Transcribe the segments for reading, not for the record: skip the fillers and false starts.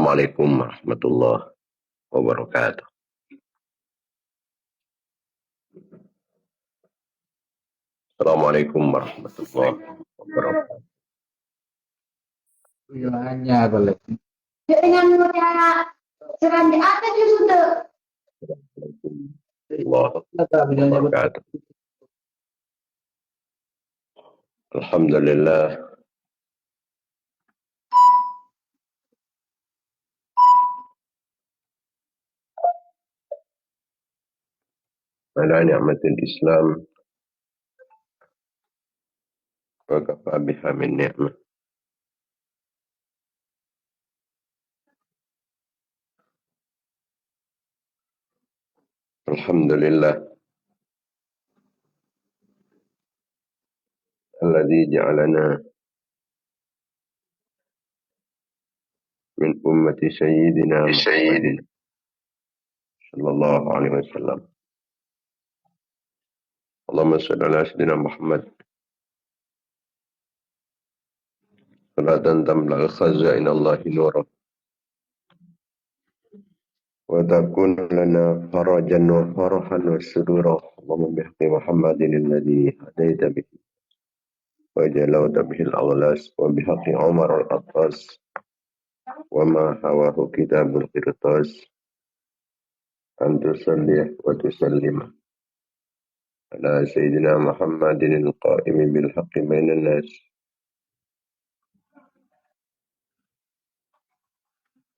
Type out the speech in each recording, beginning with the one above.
Assalamualaikum warahmatullahi wabarakatuh. Assalamualaikum warahmatullahi wabarakatuh. Wilayahnya boleh. Dengan mudah seram di atas sudah. Warahmatullahi wabarakatuh. Alhamdulillah. Ala ni'matil Islam wa kafa biha min ni'mah. Alhamdulillah alladzi ja'alana min ummati sayyidina Muhammadin sallallahu alaihi wasallam. Allahumma shalli ala sayyidina Muhammad salatan tamla'u khazain Allahi nura wa takun lana farajan wa farahan wa surura. Allahumma bihaqqi Muhammadin alladhi hadaita bihi وجلوت به الأغلاس وبحق عمر الأطاس وما هواه كتاب القرطاس أن تصلي وتسلم على سيدنا محمد القائم بالحق بين الناس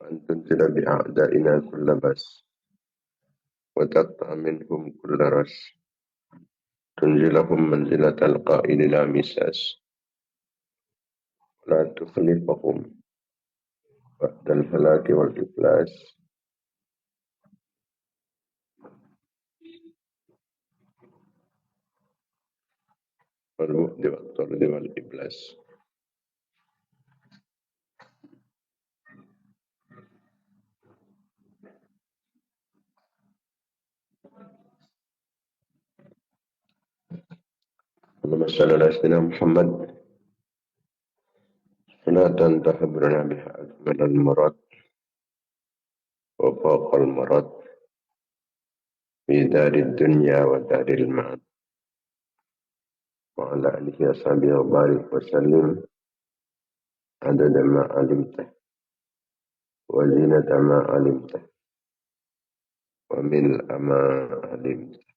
وأن تنزل بأعدائنا كل بأس وتقطع منهم كل رأس تنزلهم منزلة القائل لا مساس ولا تخلفهم بعد الهلاك والإفلاس والمؤد والطرد والإبلاس. اللهم صل على سيدنا محمد صلاة تخبرنا بها أكمل المراد وفوق المراد في دار الدنيا ودار المعاد وعلى آله وصحبه وبارك وسلم عدد ما علمته وزينة ما علمته وملء ما علمته.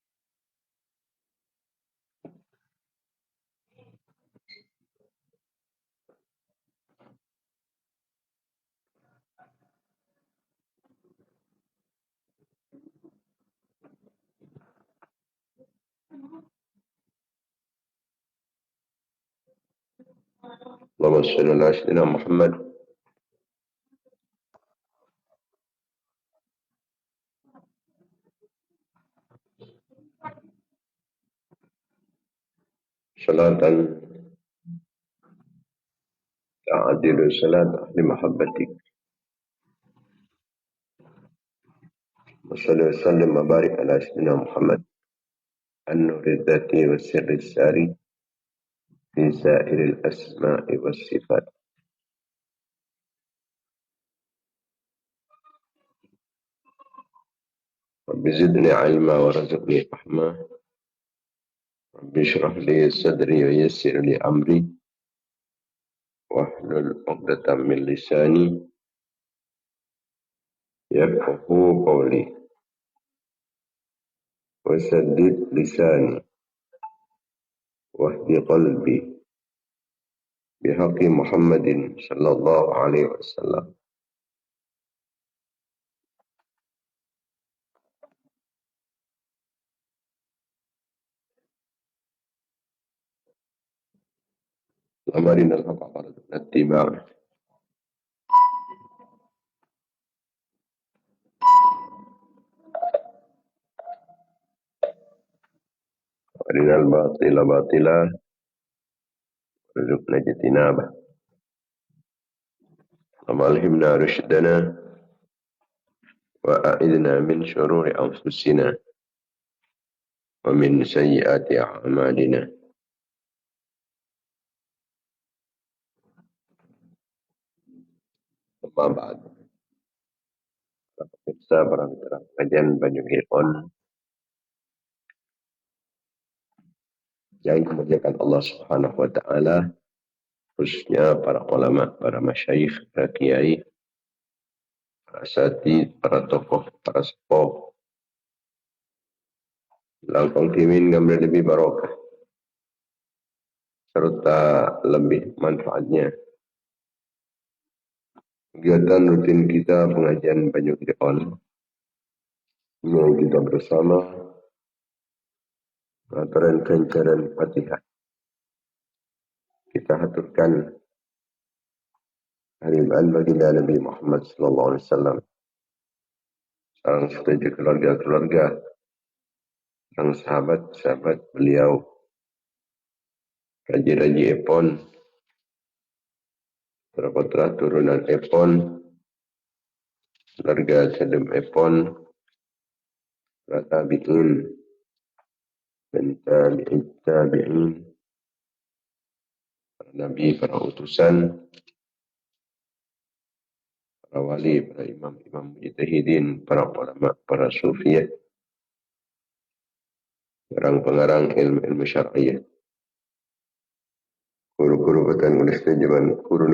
اللهم صل على سيدنا محمد صلاة تعدل صلاة أهل محبتك وصل وسلم وبارك على سيدنا محمد النور الذاتي والسر الساري في سائر الأسماء والصفات. رب زدني علما ورزقني فهما رب اشرح لي صدري ويسر لي أمري واحلل عقدة من لساني يفقهوا قولي وسدد لساني واهد قلبي بحق محمد صلى الله عليه وسلم. اللهم أرنا الحق وارزقنا اتباعه وأرنا الباطل باطلا وارزقنا اجتنابه. اللهم ألهمنا رشدنا وأعذنا من شرور أنفسنا ومن سيئات أعمالنا. أما بعد Pemirsa para mitra pengajian Banyu Hir'on yang dimuliakan Allah Subhanahu wa taala, khususnya para ulama, para masyayikh, para kiai, para asatidz, para tokoh, para sepuh, langkong timin gambar lebih barokah serta lebih manfaatnya kegiatan rutin kita pengajian Banyu Hir'on yang kita bersama aturan kencaran Fatihah. Kita haturkan harian baginda Nabi Muhammad sallallahu alaihi wasallam, sareng setuju keluarga-keluarga, sareng sahabat-sahabat beliau, raja-raja epon, putra turunan epon, keluarga sadem epon, para tabi'in dan tabi'in, para nabi, para utusan, para wali, para imam-imam mujtahidin, para ulama, para sufiyah, pengarang-pengarang ilmu syar'iyah, guru-guru batan ulis jaman guru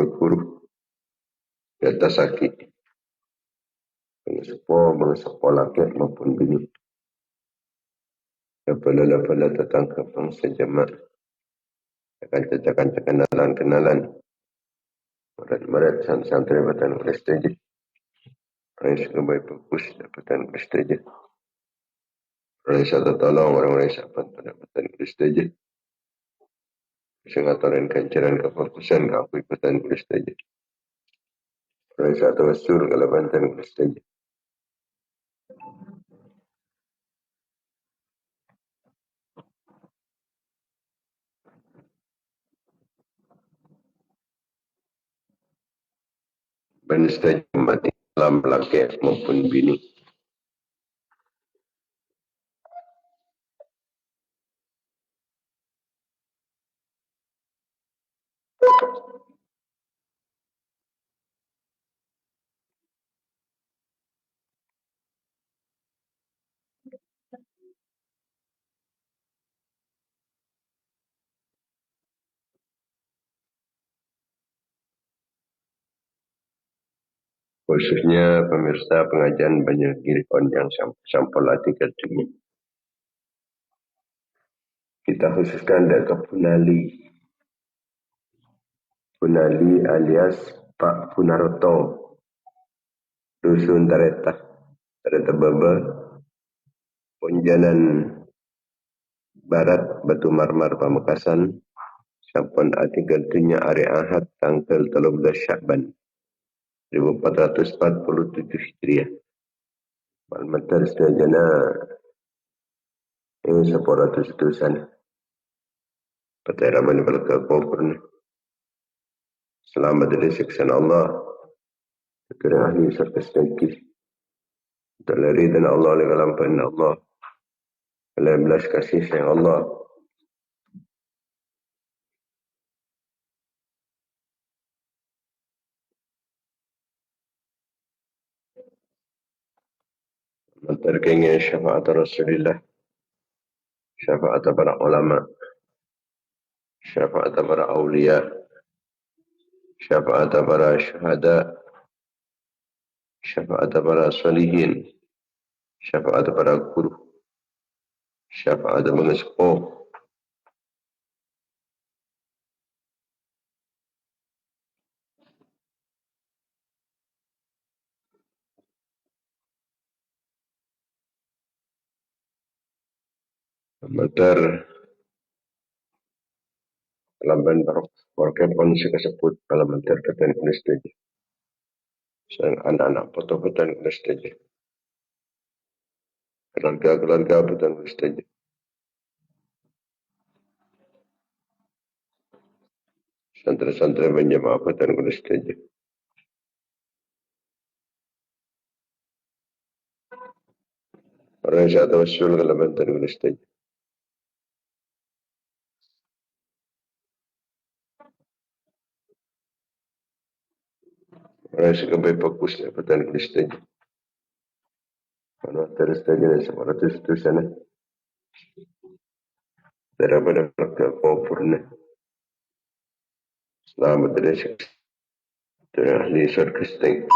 di atas kaki, bangsa laki maupun bini, lapala tetangga bangsa jemaah, cakan kenalan, merat santri batan ulis jaman, orang sebagai fokus dapatan ulis jaman, orang satu tolong orang sahabat dapatan ulis jaman, sengatoran kancaran kefokusan aku ikutan ulis jaman, orang satu wasur kalabantan ulis jaman. Benistaj mati dalam laki maupun bini. Khususnya pemirsa pengajian Banyu Hir'on yang sampul hati kedua. Kita khususkan ke Punali alias Pak Punaroto, Dusun Tareta Baba, Ponjanan Barat, Batu Marmar, Pamekasan, sampun hati kedua hari Ahad tanggal 13 Syakban 1447 Hijriah. Malmatar sedajana ini 100 tusan. Patiraman balka kufurna. Selamat dari siksaan Allah. Kira ahli serta sedengkih. Dari dan Allah oleh kalampain Allah. Oleh belas kasih sayang Allah. Mantar kengin syafaat Rasulullah. Syafaat para ulama. Syafaat para awliya. Syafaat para syuhada. Syafaat para salihin. Syafaat para guru. Syafaat para sepuh. Mantar lamban barok. Warga pun sekasebut dalam mantar katan kulis saja. Sang anak-anak foto-fotoan kulis saja. Keluarga-keluarga fotoan kulis saja. Santri-santri menjemaah fotoan kulis saja. Orang yang satu usul kalau bantuan kulis saja. Orang yang sebagai fokus fotoan kulis saja. Manoter seterusnya seterusnya daripada kekufuran selamat dari ahli surga setengah.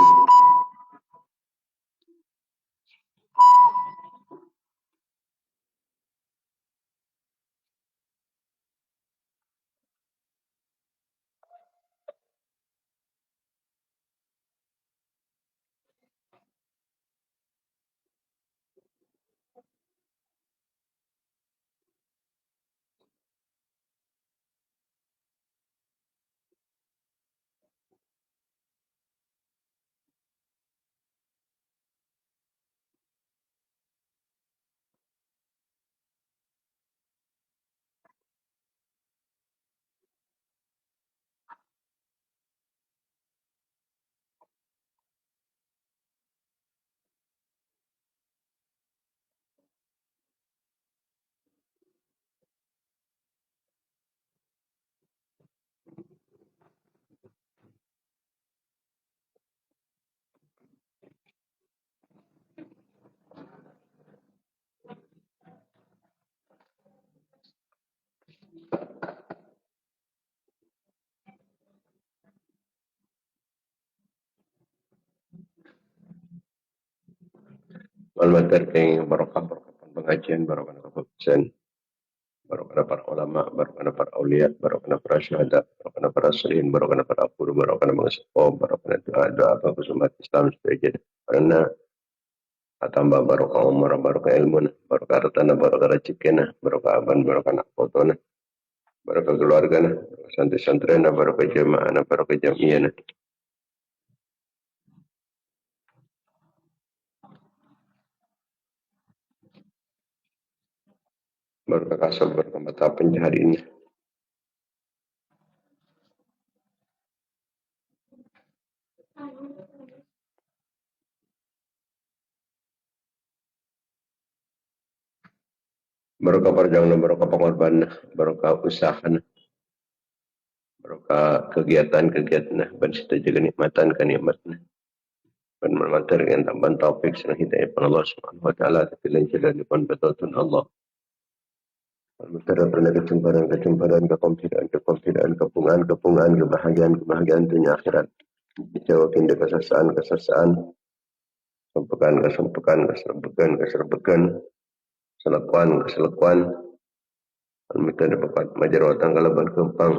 Manoter keng barokah pengajian barokah keputusan barokah para ulama barokah para aulia barokah para syuhada barokah para salihin barokah para guru barokah mengespo barokah doa apa umat Islam sebagai karena tambah barokah umur barokah ilmu barokah hartana barokah rezeki barokah aban barokah anak fotona barokah keluarga santri-santri barokah jamaah barokah jamiah barokah kasal barokah mata penjahari ini barokah perjalanan barokah pengorbanan barokah usaha barokah kegiatan-kegiatan dan sita jaga nikmatan kenikmatan dan memantar dengan tambahan taufik serta hidayah Allah Subhanahu wa taala kepilan jalan depan betul Allah Memantar pernah kecumparan kepungan kebahagiaan dunia akhirat dijauhkan dari kesesaan keserbukan keselakuan meminta dapat majarwatan kalaban kempang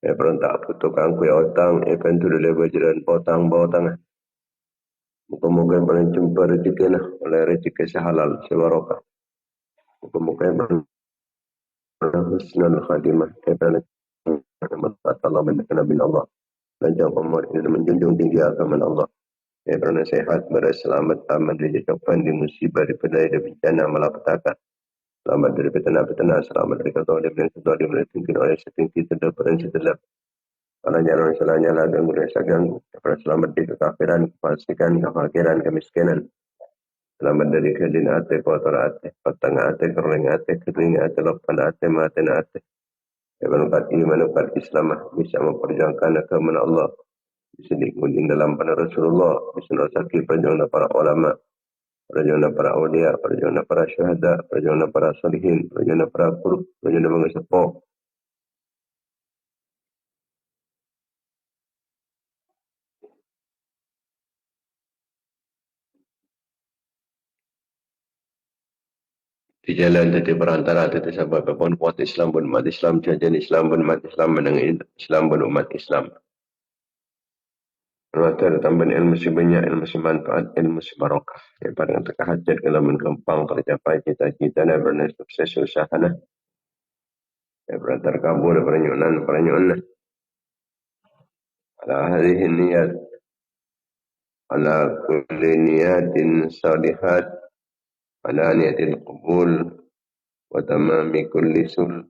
perontak putukang kue otang pentu dulu bajaran potang bawah muka-muka yang paling jumpa rezeki oleh rezeki sehalal sebarokah muka-muka yang paling husnul khadimah kepada Allah mendekat bin Allah lanjang umur ini menjunjung tinggi agama Allah kerana sehat berselamat aman dijauhkan di musibah di pedai dan bencana malapetaka selamat dari petana-petana selamat dari ketahuan dan ketahuan yang tinggi oleh setinggi terdapat dan setelap salah nyala dan merasa ganggu selamat dari kekafiran kefasikan kefakiran kemiskinan selamat dari kedin ate kotor ate petang ate kering ate kering ate lopan ate maten ate menukat iman menukat Islam bisa memperjuangkan agama Allah bisa diikuti dalam pada Rasulullah bisa merasaki perjuangan para ulama perjuangan para awliya perjuangan para syuhada perjuangan para salihin perjuangan para guru perjuangan bangsa sepuh di jalan tadi perantara tadi sebab pun kuat Islam pun umat Islam jajan Islam pun umat Islam menang Islam pun umat Islam Mata tambahan ilmu si banyak, ilmu si manfaat, ilmu si barokah. Yang paling terkehajat kalau menkempang tercapai cita-cita dan benar sukses usaha nah. Yang pernah terkabul perenyunan. Ala hadhihi niyat, ala kulli niyatin salihat, ala niyatil qubul, wa tamami kulli sul,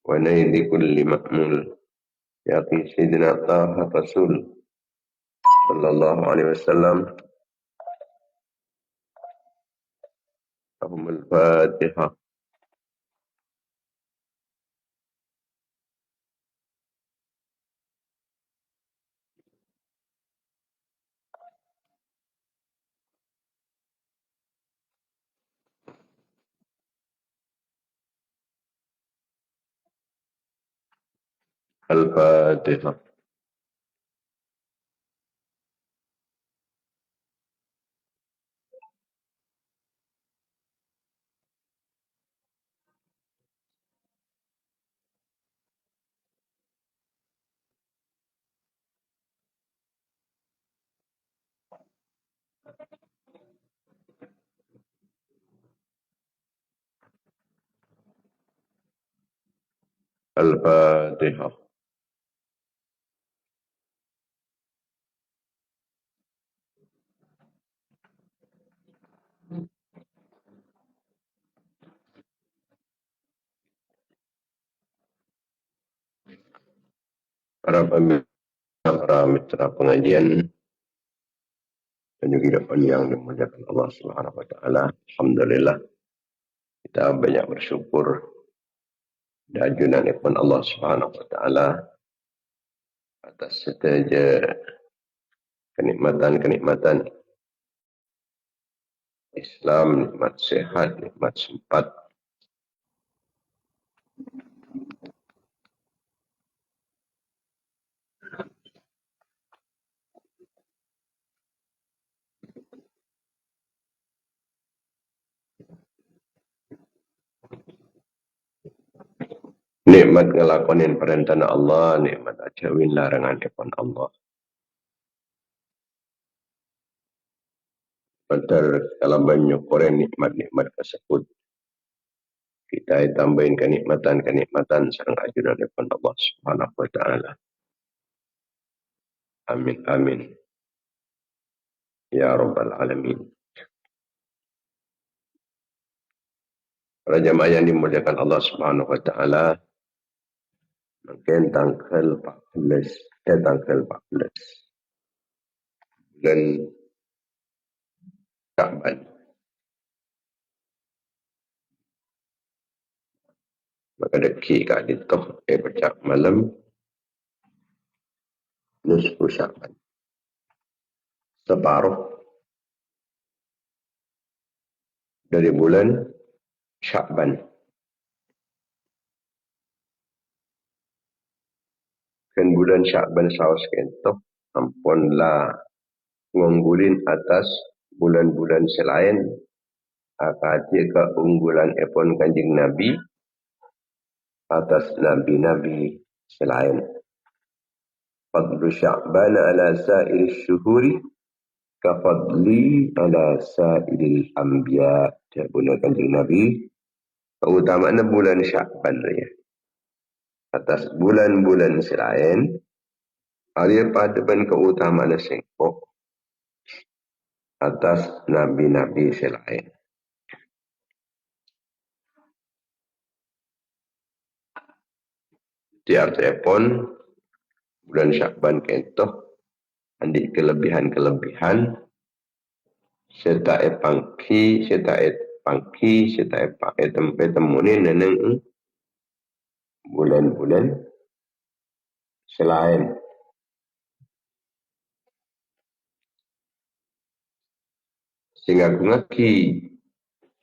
wa naili kulli ma'mul. Yaqi Sayyidina Taha Rasul sallallahu alaihi wasallam. Allahumma al-Fatihah. الفاتحة. الفاتحة. Para mitra pengajian dan juga yang dimuliakan Allah Subhanahu wa taala. Alhamdulillah kita banyak bersyukur dan junanipun Allah Subhanahu wa taala atas setiap kenikmatan-kenikmatan Islam, nikmat sehat, nikmat sempat, nikmat ngelakonin perintah Allah, nikmat ajawin larangan ipun Allah. Padahal kalau menyukurin nikmat-nikmat tersebut, kita tambahin kenikmatan-kenikmatan sang ajudan ipun Allah Subhanahu wa taala. Amin amin. Ya Rabbal Alamin. Para jamaah yang dimuliakan Allah Subhanahu wa taala, mungkin tanggal 14 bulan Sya'ban. Maka deki kat ditoh bercak malam nisfu Sya'ban. Separuh dari bulan Sya'ban. Kan bulan Sya'ban saus kentoh ampunlah ngunggulin atas bulan-bulan selain akati keunggulan epon Kanjeng Nabi atas nabi-nabi selain. Fadlu Sya'ban ala sa'iri syuhuri kafadli ala sa'iril anbiya. Jabuna Kanjeng Nabi keutamaan bulan Sya'ban ya. Atas bulan-bulan selain ada pada keutamaan sengkok atas nabi-nabi selain. Tiap telepon bulan Sya'ban kentoh andi kelebihan-kelebihan serta pangki tempat temunin neneng bulan-bulan selain. Sehingga ngaki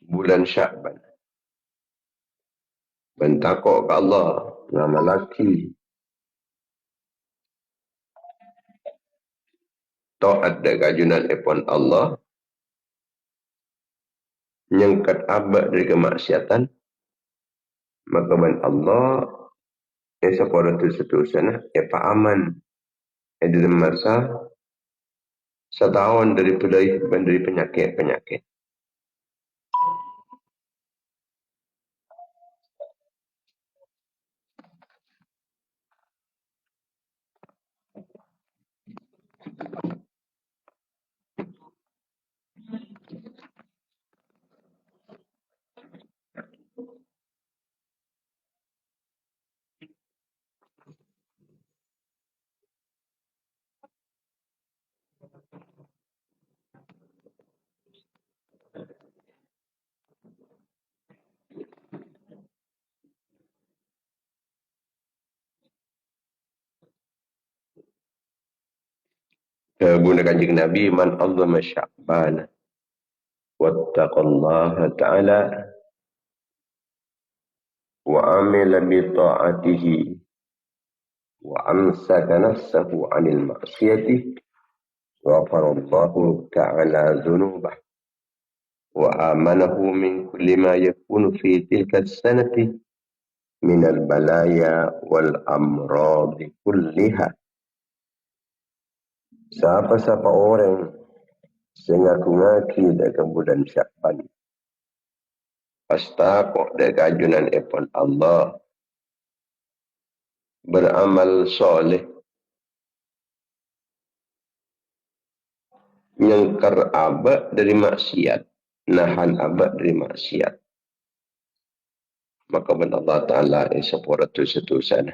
bulan Sya'ban bentakok ke Allah ngamalaki taat dan kajunan epon Allah nyengkat abad dari kemaksiatan, maka ban Allah sekolah itu seterusnya aman di masa setahun dari penyakit-penyakit. Guna Kanjeng Nabi, man azama Sya'ban wattaqallaha ta'ala wa amila bi ta'atihi وأمسك نفسه عن المعصية غفر الله تعالى ذنوبه وآمنه من كل ما يكون في تلك السنة من البلايا والأمراض كلها. Siapa-siapa orang sengaku-ngaki dalam bulan Syakban, pastakok dalam ajunan epon Allah, beramal soleh, nyengkar abad dari maksiat, nahan abad dari maksiat, maka ben Allah Ta'ala sepura tu sana.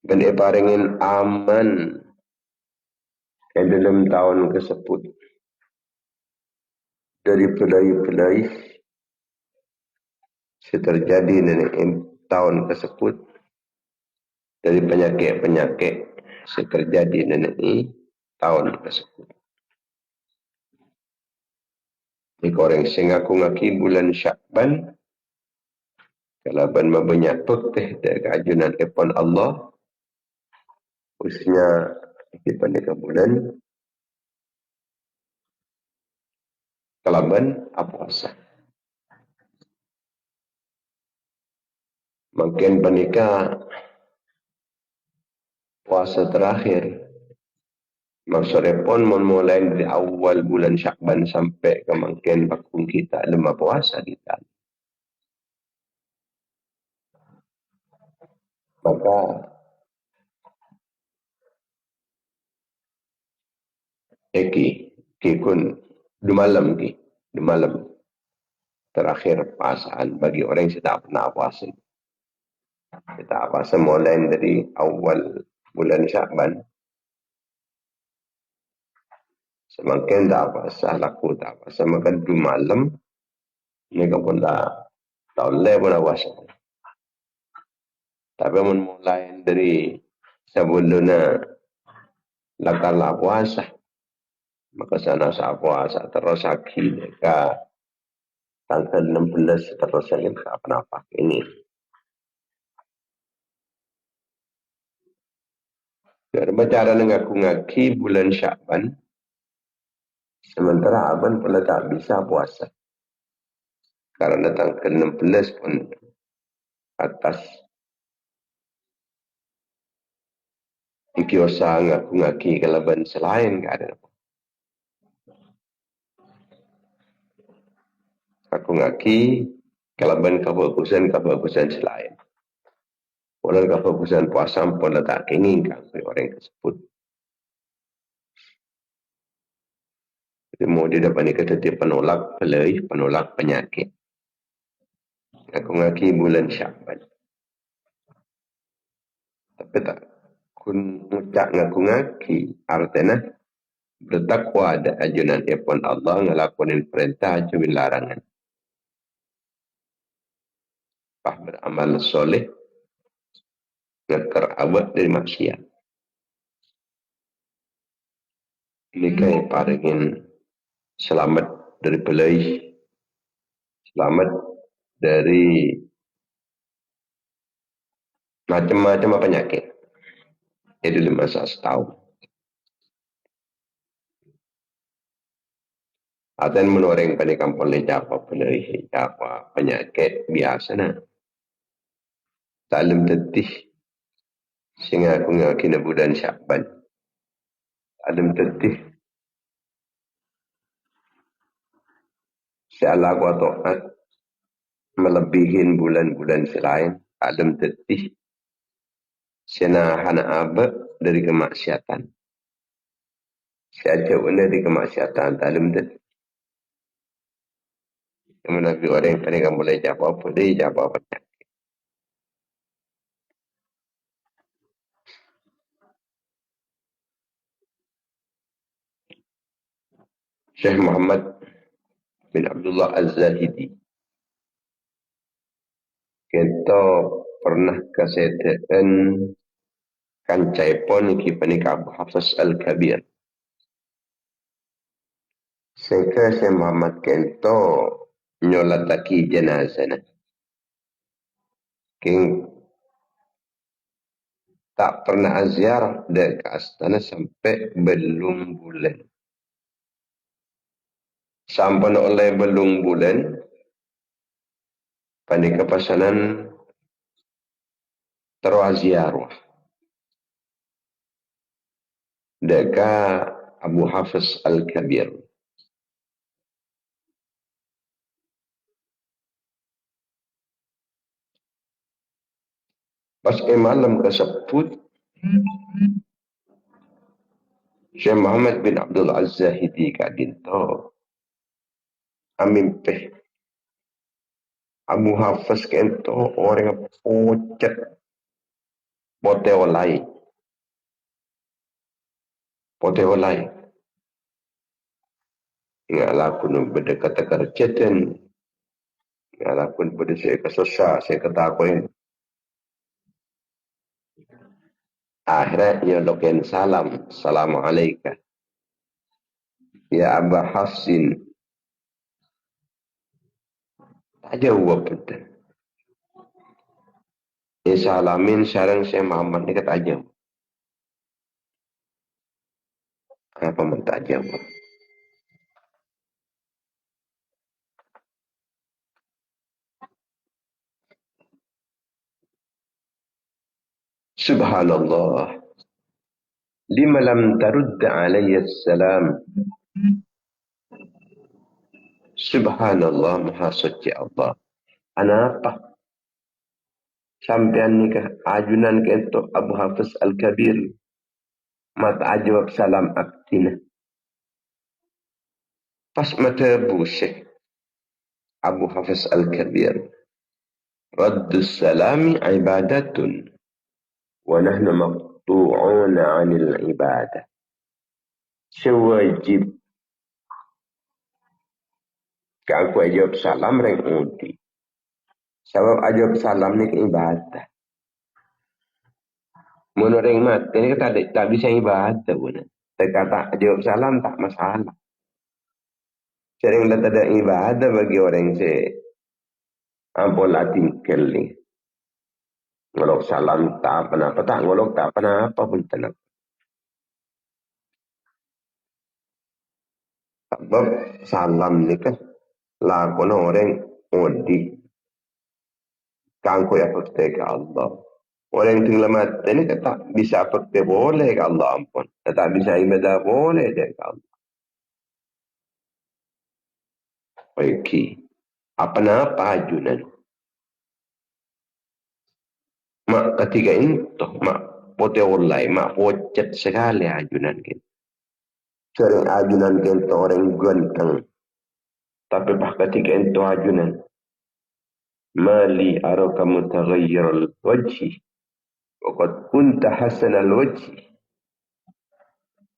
Ben iparingin aman dalam tahun tersebut dari pelai-pelai terjadi dalam tahun tersebut, dari penyakit-penyakit terjadi dalam tahun tersebut. Jika orang sengaku-ngaki bulan Syakban, kalau ben banyak putih dari keajunan epon Allah, khususnya di pada bulan kalaban puasa. Makin pernikah puasa terakhir, maksudnya pun memulai dari awal bulan Syakban sampai ke makin bakung kita lemah puasa kita. Maka kun dumalam terakhir puasaan bagi orang yang tidak pernah puasa. Kita puasa mulai dari awal bulan Syakban, semakin tak puasa laku tak puasa, maka dumalam mereka pun tak boleh pun puasa. Tapi mulai dari sebelumnya lakar puasa, maka sana saya puasa terus lagi mereka tanggal 16 terus lagi tak pernah pakai ini. Berbicara dengan ngaku-ngaki bulan Syakban, sementara abang pula tak bisa puasa. Karena tanggal 16 pun atas ikiosa ngaku-ngaki kalaban selain keadaan. Ngaku-ngaki kalaban kebagusan selain. Walau kebagusan puasa pun tak inginkan oleh orang tersebut. Jadi mau dia dapat ni kata dia penolak pelai, penolak penyakit. Ngaku-ngaki bulan Syakban. Tapi tak kun ngucap ngaku-ngaki artinya bertakwa ada ajunan epon Allah ngelakonin perintah jauhin larangan. Beramal soleh ngekar abad dari maksiat. Ini kayak paringin selamat dari pelai, selamat dari macam-macam penyakit. Itu 5 tahun. Atau menoreng pada kampung lecapa pelai, apa penyakit biasa na. Talim tetih sehingga aku ngakina bulan Syakban. Talim tetih seala aku taat melebihin bulan-bulan selain. Talim tetih senahan abad dari kemaksiatan. Saya jauh dari kemaksiatan. Talim tetih. Kemudian Nabi orang yang paling boleh jawab apa, dia jawab apa. Syekh Muhammad bin Abdullah Az-Zahidi. Kita pernah kasetaan kancai pon kipanik Abu Hafs Al-Kabir. Sehingga Syekh Muhammad kento nyolataki jenazah. King tak pernah ziarah ke astana sampai belum bulan. Sampai oleh belum bulan, pada kepasanan terus ziarah. Deka Abu Hafiz Al-Kabir. Pas malam kesebut, Syekh Muhammad bin Abdul Az-Zahidi kadinto amimpeh Abu Hafiz kento orang pocet poteolai. Poteolai. Ngalakun berdekat kerjatan. Ngalakun pada saya kesusah, saya ketakuin. Akhirnya nyodokin salam. Assalamualaikum. Ya Aba Hafsin. Tak jawab betul. Ya salamin sarang saya Muhammad ni kata aja. Apa man tak jawab? Subhanallah. Lima lam tarudd alayya salam. Subhanallah, maha suci Allah. Kenapa? Sampean nikah ajunan kento Abu Hafiz Al-Kabir. Mata jawab salam aktina. Pas mata Syekh Abu Hafiz Al-Kabir. Raddus salami ibadatun. Wa nahnu maqtu'una anil ibadah. Sewajib. Kalau aku jawab salam reng uti. Sebab jawab salam ni ibadah. Menurut yang mati ni tak bisa ibadah pun. Kata jawab salam tak masalah. Sering tak ada ibadah bagi orang yang ampun tinggal ni. Ngolok salam tak apa-apa, tak ngolok tak apa-apa pun tenang. Sebab salam ni kan lakon orang odi. Kangko ya fakta ke Allah. Orang yang tinggal mati ni kata bisa fakta boleh ke Allah ampun. Tak bisa ibadah boleh dia ke Allah. Baiki. Apa-apa ajunan. Mak ketiga ini toh mak pote ulai, mak pocet sekali ajunan kita. Sering ajunan kita orang ganteng. Tapi bah ketiga itu ajunan. Mali araka mutaghayyir al-wajhi. Waqad kunta hasan al-wajhi.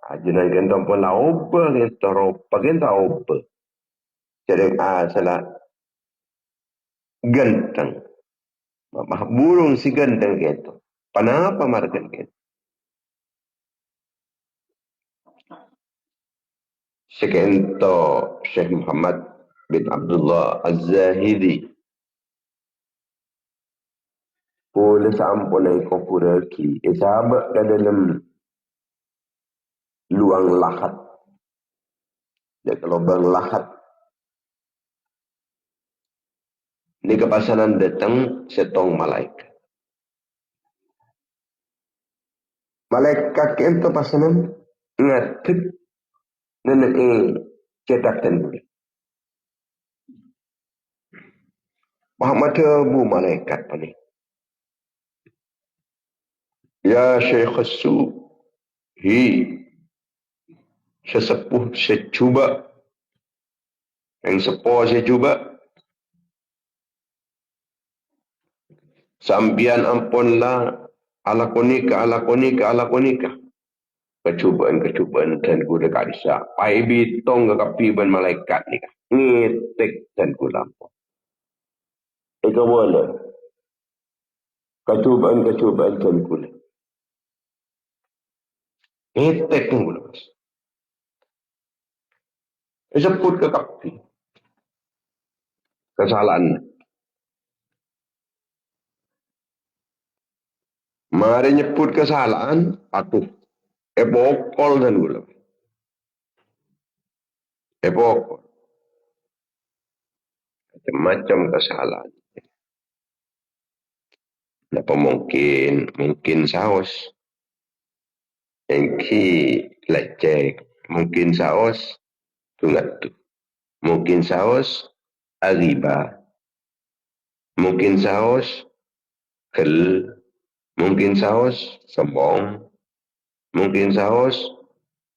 Ajunan kita pun la obba kita ropa kita obba. Sering salah ganteng. Bah burung si ganteng kita. Kenapa margan kita? Sekento Syekh Muhammad bin Abdullah Az-Zahidi. Pula sampunai kopuraki. Sahabat dalam luang lahat. Dia kalau bang lahat. Ni kepasanan datang setong malaikat. Malaikat itu pasanan ngatik. Nenek cetak dan boleh. Muhammad bu malaikat pani. Ya Syekh Su. Sesepuh secuba. Yang sepuh secuba. Sambian ampunlah ala konika. Kecubaan dan gula kadisa. Pai bitong ke kapiban malaikat ni. Ngetek dan gula. Ika boleh. Kecubaan dan gula. Ngetek dan gula. Sebut ke kapi. Kesalahan. Mari nyebut kesalahan, aduh, bokol dan gula. Bokol. Macam-macam kesalahan. Apa mungkin saus. Engki lecek. Mungkin saus, tungat tu. Mungkin saus, riba. Mungkin saus, kel. Mungkin saus, sombong. Mungkin saus,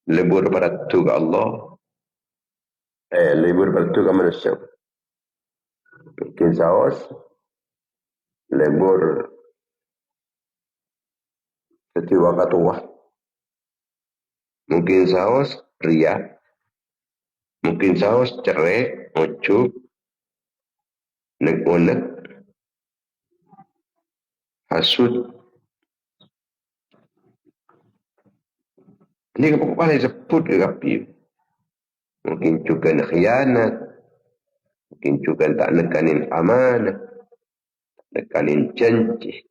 lebur beratu ke Allah. Lebur beratu ke manusia. Mungkin saus, lebur setiwa katuah. Mungkin saus, ria. Mungkin saus, cerai, ucup, nek-unek, hasud. Ini kepala disebut ke kapi. Mungkin juga khianat. Mungkin juga tak nekanin amanah. Nekanin janji.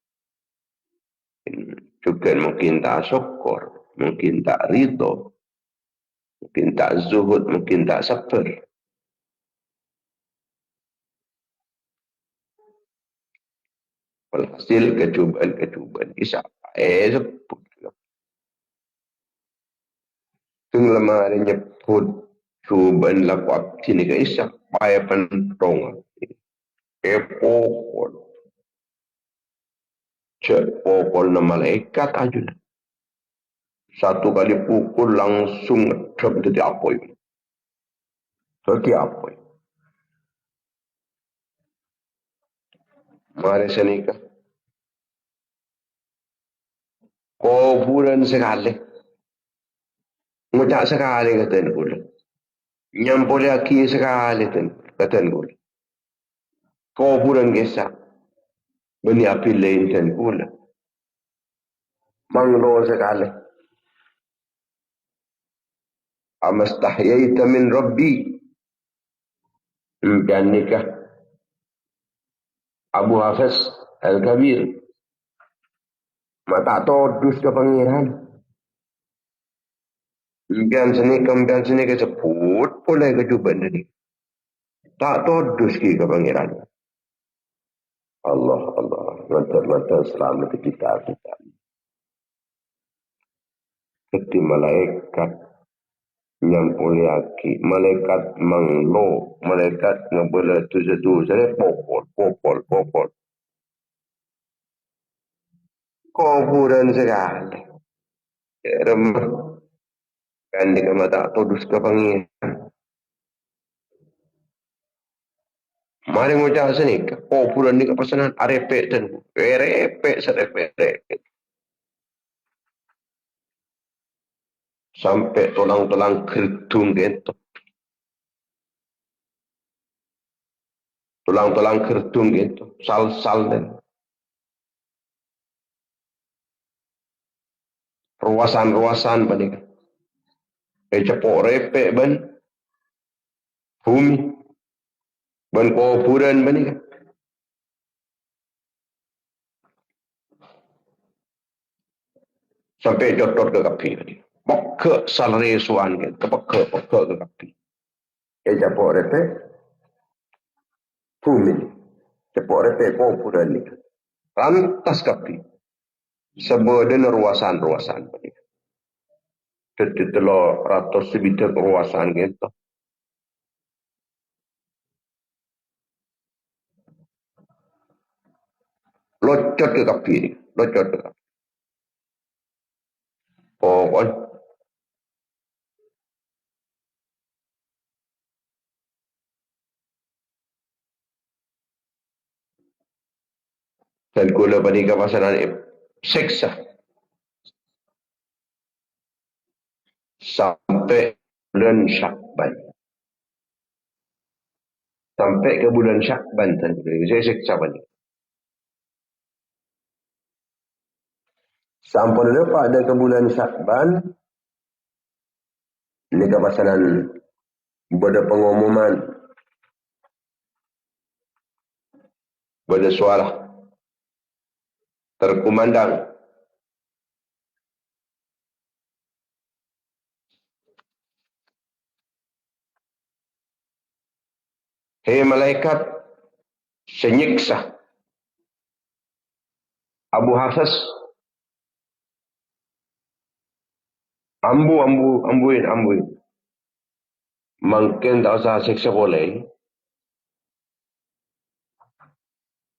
Juga mungkin tak syukur. Mungkin tak ridho. Mungkin tak zuhud. Mungkin tak sabar. Walhasil kecubaan kisah. Sebut. Tung lemah nyebut cubaan laku abdi ni kisah. Paya pentong. Pokol. Cek pokol na malaikat aja. Satu kali pukul langsung ngedrop jadi apoy. Jadi apoy. Mari senika. Kuburan sekali. Ngucak sekali katakan kula. Nyampul lagi sekali katakan kula. Kuburan kisah. Bani api lain dan kula. Manglo sekali. Amastahyaita min Rabbi. Impian nikah. Abu Hafiz Al-Kabir. Mata todus ke pangeran. Impian sini sebut boleh kecubaan tadi. Tak todus ke pangeran. Allah. Mata selamat kita. Ketika malaikat nyampuliaki, malaikat manglo, malaikat ngabela tu saya popol. Kuburan sekali. Remah. Kan di mata todus ke pangeran. Mari ngucap sini, kuburan ni kepesanan arepek dan repek serepek. Sampai tulang-tulang kertung gitu. Tulang-tulang kertung gitu. Sal-sal dan ruasan-ruasan panik. Cepok repek ban bumi. Ban kuburan panik. Sampai jodoh ke kapi panik. Pokok salresuan gitu. Pokok ke kapi. Cepok repek bumi. Cepok repek kuburan ni. Rantas kapi. Sebenarnya ruasan-ruasan panik. Jadi telur ratus sebidang ruasan gitu. Locot ke kapi ni. Locot ke kapi. Pokoknya. Dan kula panika pasaran seksa. Sampai bulan Syakban. Sampai ke bulan Syakban. Saya seksa panik. Sampai lepas ada ke bulan Syakban. Ini kepasaran pada pengumuman. Pada suara terkumandang Hei malaikat senyiksa Abu Hafs, ambuin. Mungkin tak usah siksa boleh.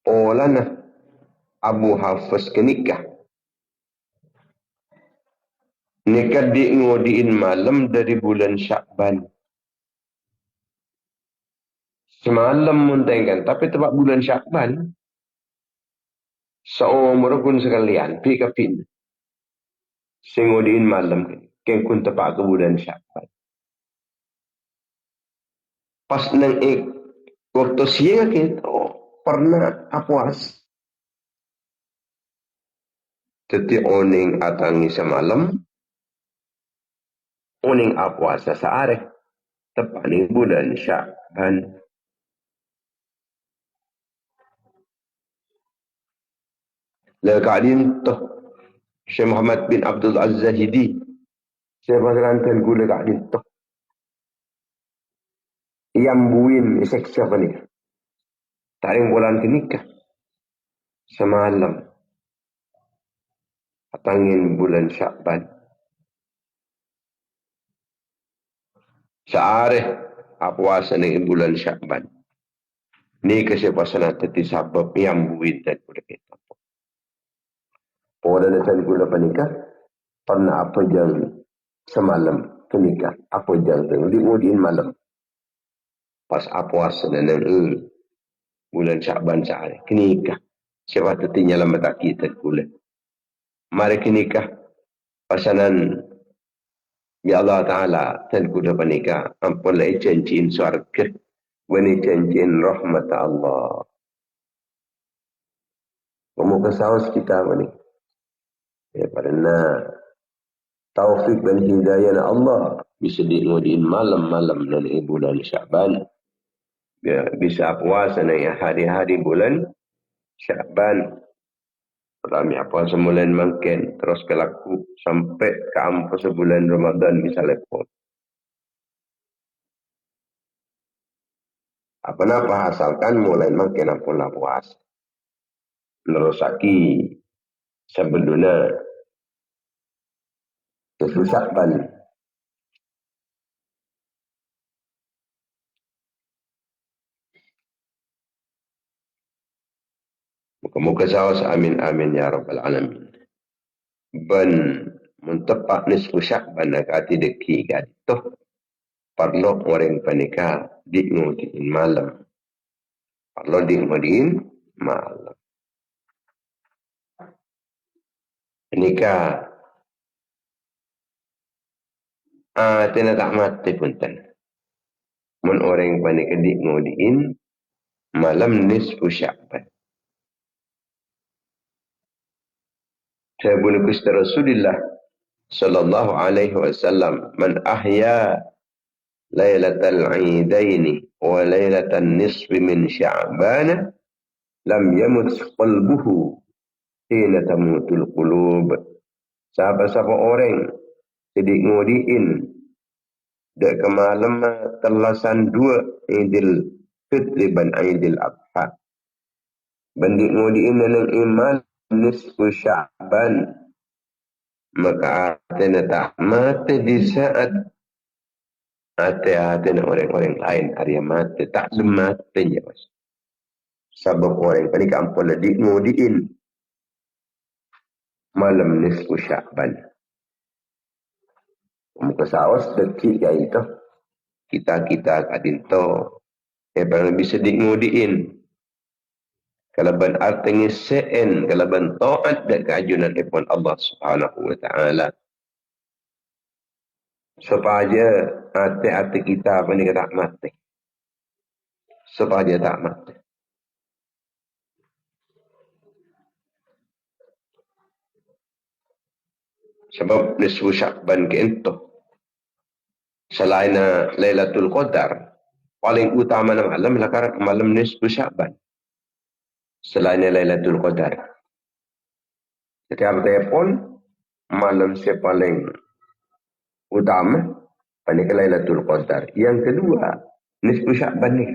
Olana Abu Hafs ke nikah. Nikah diingodiin malam dari bulan Syakban. Semalam muntahkan, tapi tempat bulan Syakban. Seumur pun sekalian, pi kapin. Singodiin malam kan. Kengkun tempat ke bulan Syakban. Pas nang waktu siang kita, pernah apuas. Jadi oning atangi semalam, oning apuasa sehari. Tepat ni bulan Syakban. Lekadin tu Syekh Muhammad bin Abdul Az-Zahidi. Saya pasarankan gula kadin tu. Yang buin seksa apa ni? Taring bulan kenikah. Semalam. Atangin bulan Syakban. Sehari apuasa ni bulan Syakban. Ni kasi pasana teti sabab yang buin dan gula kita. Pada natan gula panikah, pernah apa yang semalam kenikah, apa yang diudiin malam. Pas apuasa dan bulan Syakban sehari, kenikah. Siapa teti nyalam mata kita gula. Mari kenikah, pasanan ya Allah Ta'ala dan gula panikah, ampunlah cincin syurga, wani cincin rahmat Allah. Kamu kesawas kita ni. Ya, karena taufik dan hidayah Allah bisa diudiin malam-malam dari bulan Syakban. Ya, bisa puasa dari hari-hari bulan Syakban. Kami apa sebulan mungkin terus kelaku sampai ke ampuh sebulan Ramadan bisa lepas. Apa-apa asalkan mulai makin ampun puasa. Nerusaki sebelumnya kesusahan. Muka-muka sawas amin ya rabbal alamin. Ben mentepak nisfu Syakban agak deki gadito. Perlu orang panika diingudiin malam. Perlu diingudiin malam. Nikah tina tak mati pun tan. Mun orang panika diingudiin malam nisfu Syakban. Sabun Gusti Rasulullah sallallahu alaihi wasallam, man ahya lailatal idaini wa lailatan nisfi min Sya'ban lam yamut qalbuhu hina tamutul qulub. Siapa-siapa orang jadi ngudiin dek kemalam telasan dua Idul Fitri dan Idul Adha. Bandik ngudiin dengan iman nisfu Sya'ban, maka atena tak mati di saat hati-hati orang-orang lain hari mati tak sematinya mas. Sebab orang ini kampung ngudiin malam nisfu Sya'ban. Muka sawas dekik itu kita kadinto yang bisa ngudiin. Kalau ben artinya se'en, kalau ben ta'at dan keajunan ipun Allah subhanahu wa ta'ala. Supaya hati-hati kita apa ni tak mati. Supaya tak mati. Sebab nisfu Syakban ke itu. Selain Lailatul Qadar, paling utama na malam adalah malam nisfu Syakban. Selain Lailatul Qadar. Setiap telepon, malam yang paling utama, paling Lailatul Qadar. Yang kedua, nisfu Syakban ni.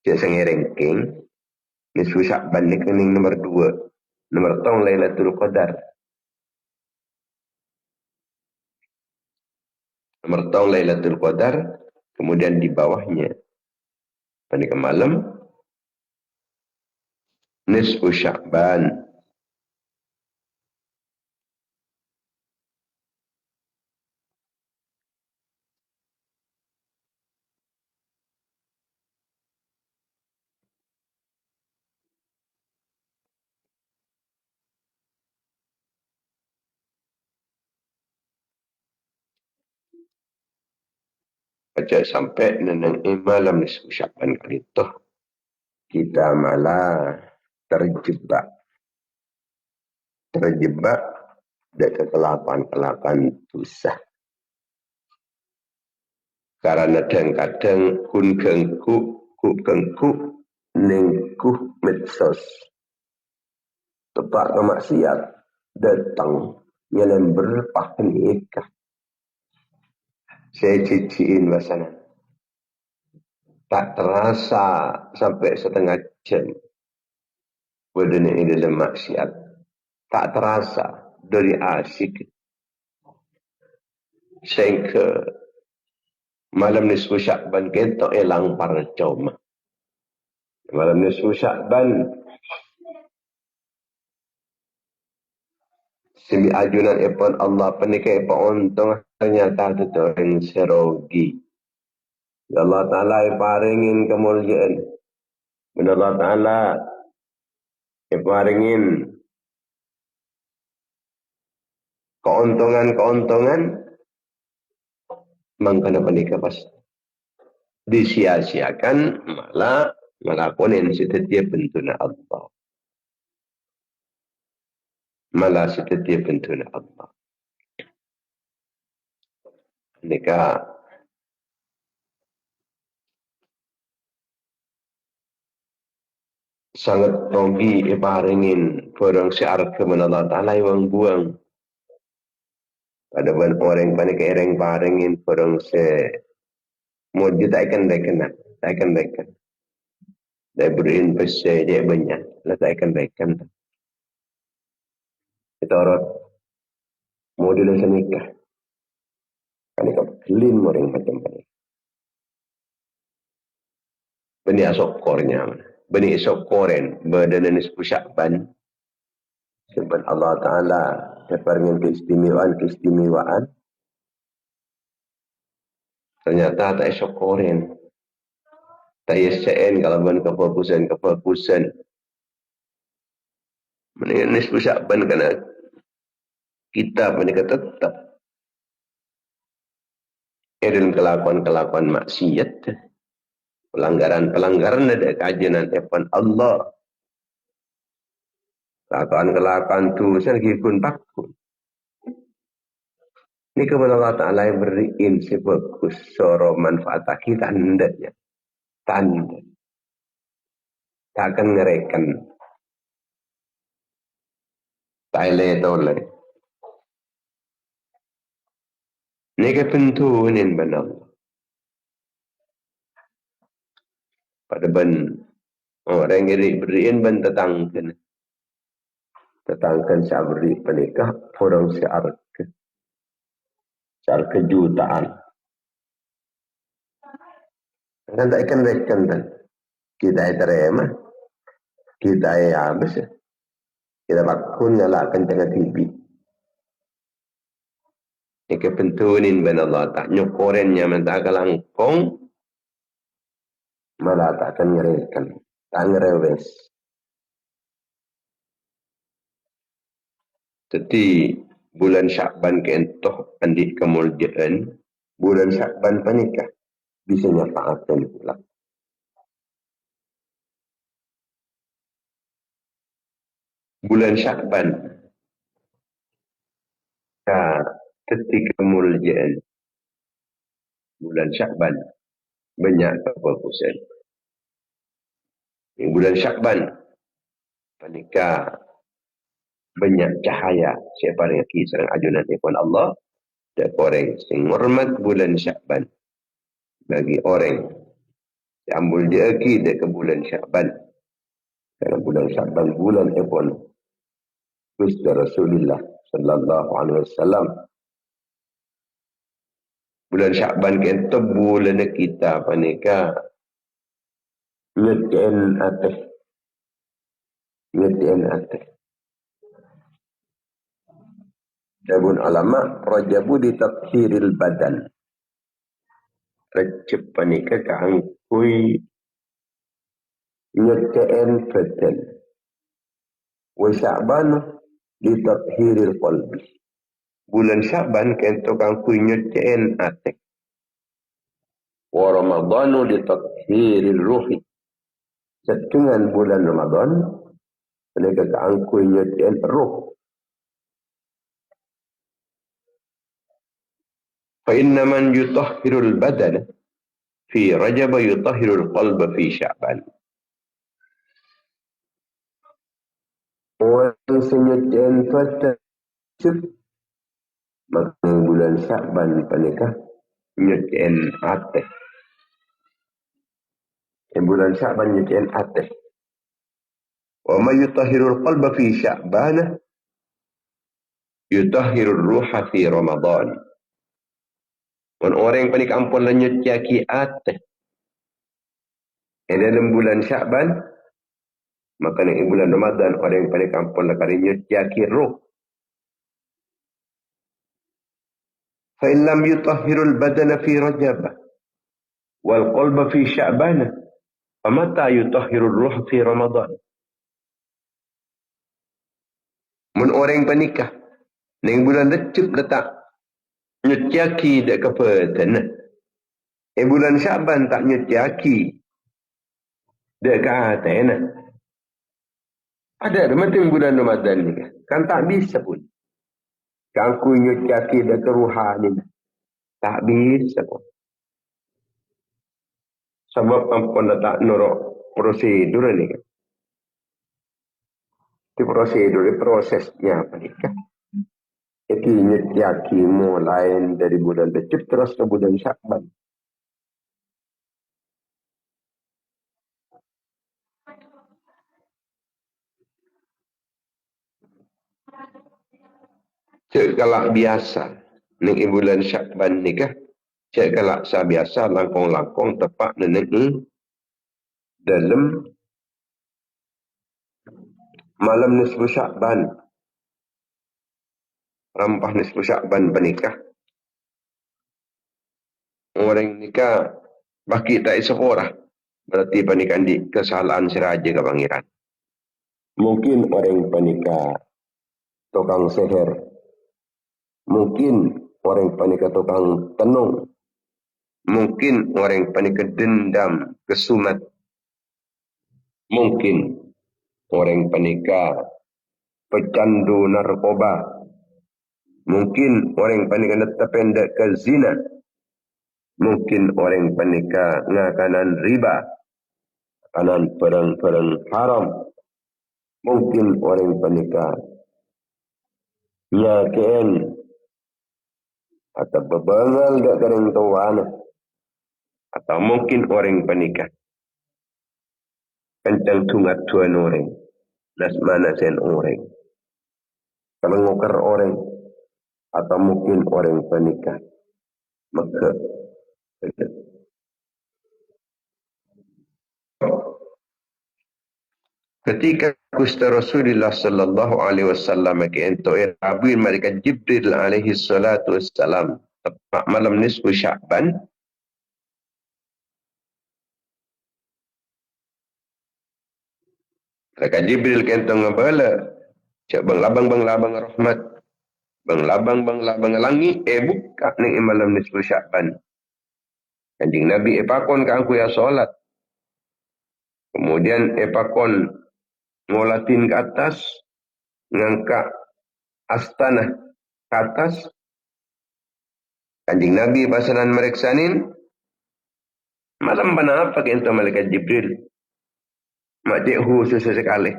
Cik sangi ranking. Nisfu Sya'ban ni kening nomor 2. Nomor tong Lailatul Qadar. Nomor tong Lailatul Qadar. Kemudian di bawahnya. Pada malam. Nisfu Sya'ban. Baca sampai nenang malam nisfu Sya'ban kali itu. Kita malah terjebak. Terjebak dari kegelapan-kegelapan dosa. Karena kadang-kadang kun kengku nengkuh medsos. Tepat kemaksiat datang yang berpah nikah. Saya ciciin bahasanya. Tak terasa sampai setengah jam. Badan ini dalam maksiat. Tak terasa dari asyik. Sehingga malam nisfu Sya'ban kita elang para coma. Malam nisfu Sya'ban simi ajunan ipon Allah penikai ipon untung ternyata itu yang serogi. Allah Ta'ala iparingin kemuliaan. Benar Allah Ta'ala iparingin keuntungan mangkana penikah pas disia-siakan malah melakukan setiap bentuknya Allah. Malah setiap bentuknya Allah. Nikah sangat rogi iparingin orang siar ke Allah Ta'ala yang buang. Ada orang panik ereng paringin orang se mau ditaikan rekenan. Dia beriin pesai dia banyak. Letaikan rekenan. Itu orang model senikah. Panik kelin orang macam-macam. Beni asok kornya. Beni esok koren. Badan nisfu Sya'ban. Sebab Allah Ta'ala keparingin keistimewaan. Ternyata tak esok koren. Tak SCN kalau bukan kefokusan. Mendingan nisfu Sya'ban kerana kita menikah tetap. Dalam kelakuan-kelakuan maksiat. Pelanggaran ada kajian depan Allah. Kelakuan dosa lagi pun pakun. Ini kepada Allah Ta'ala yang beriin sebagus soro manfaat kita tandanya. Tanda. Tak akan ngerekan. Toleh. Ini kepentunin benar. Pada ben orang yang beriin ben tetangkan saya beri penikah orang secara kejutaan kan tak ikan rekan kita terima kita habis kita bakun nyalakan dengan TV ini kepentunin ben Allah tak nyokorennya mentah kelangkong malah tak akan ngerekan tak ngerewes. Jadi bulan Sya'ban kentoh andik kemuliaan, bulan Sya'ban panikah bisa nyafaatkan pula. Bulan Sya'ban ketika kemuliaan bulan Sya'ban banyak kebagusan. Bulan Sya'ban panikah banyak cahaya siapa yang kisah ajunan ikon Allah dan orang yang hormat bulan Sya'ban bagi orang Ambul dia ke bulan Sya'ban. Dalam bulan Sya'ban bulan epon Gusti Rasulullah sallallahu alaihi wasallam. Bulan Sya'ban kento bulan kita panika ngeten ateh. Ngeten ateh. Dabun ulama rajabu di tathhiril badan. Recep panika kaangkui ngeten badan. Wa Sya'ban di tathhiril qalbi. Bulan Sya'ban kento kaangkui ngeten ateh. Wa Ramadhanu li tathhiril ruhi. Setengah bulan Ramadan mereka keangkui nyetian ruh. Fa inna man yutahhirul badana fi Rajab yutahhirul qalba fi Sya'ban. Orang senyetian pada maka bulan Sya'ban mereka nyetian hati. Bulan Sya'ban nyetian hati. Wa ma yutahhirul qalba fi Sya'ban yutahhirul ruha fi Ramadan. Dan orang yang panik ampun dan nyetiaki hati dalam bulan Sya'ban, maka di bulan Ramadan orang yang panik ampun dan nyetiaki ruh. Fa in lam yutahhirul badana fi Rajab wal qalba fi Sya'ban, fa mata yutahhirul ruh fi Ramadan. Mun orang panikah ning bulan Rajab letak nyetiaki dak kapeten. Bulan Sya'ban tak nyetiaki dak katena. Ada macam bulan Ramadan ni kan tak bisa pun. Kan ku nyetiaki dak keruhani. Tak bisa pun. Sebab ampun tak nurut prosedur ni kan. Di prosedur, di prosesnya apa ni kan. Jadi nyetiaki mulai dari bulan Rajab terus ke bulan Sya'ban. Cek galak biasa ning bulan Sya'ban ni kah? Cek galak sa biasa langkong-langkong tepak neneng dalam malam nisfu Sya'ban. Rampah nisfu Sya'ban penikah. Orang nikah baki tak sekolah. Berarti pernikahan di kesalahan siraja ke pangeran. Mungkin orang panika tukang seher. Mungkin orang panika tukang tenung. Mungkin orang panika dendam, kesumat. Mungkin orang panika pecandu narkoba. Mungkin orang panika terpendek ke zina. Mungkin orang panika ngakanan riba. Kanan perang-perang haram. Mungkin orang panika nyakian atau bebangal gak kareng tuan. Atau mungkin orang panika kencang tungat tuan orang. Das mana sen orang. Kalau ngukar orang. Atau mungkin orang panika maka ketika Gusti Rasulullah sallallahu alaihi wasallam kento Rabiul malaikat Jibril alaihi salatu wassalam tepat malam nisfu Sya'ban malaikat Jibril kento ngabala cak bang labang rahmat bang labang langit buka ning malam nisfu Sya'ban. Kanjeng Nabi epakon ka aku ya salat. Kemudian epakon ngolatin ke atas, ngangkat astana ke atas. Kanjeng Nabi basanan mereksanin. Malam mana apa kento malaikat Jibril? Makcik khusus sekali.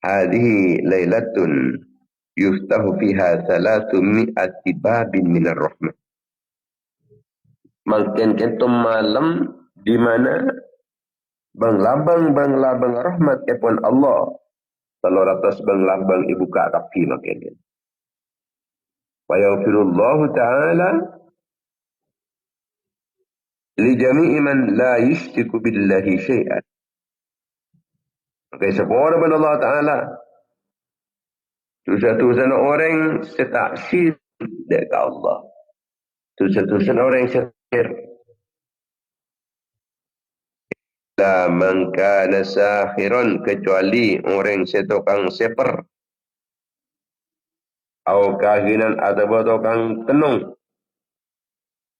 Hadihi lailatun yuftahu fiha 300 babin minar rahmah. Makin kento malam di mana Bang labang rahmat epon Allah. Kalau ratus bang labang ibu ka kapi makin. Wa yaghfirullahu ta'ala li jami'i man la yushriku billahi syai'an. Maka sepuluh ban Allah Ta'ala. Tusan-tusan orang setak syirik dekat Allah. Tusan-tusan orang setak la man kana sahiran, kecuali orang setukang seper. Atau kahinan atau tukang tenung.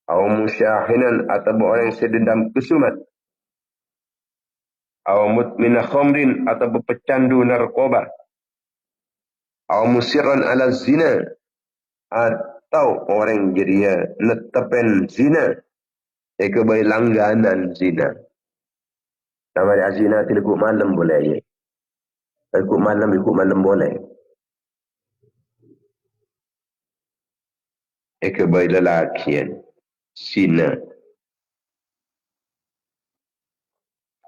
Atau musyahinan atau orang sedendam kesumat. Atau mutmina khamrin atau pecandu narkoba. Atau musiran ala zina. Atau orang jeria netepen zina. Eka bayi langganan zina. Nama dia zina tu ikut malam boleh je. Ikut malam boleh. Eka bayi lelakian. Zina.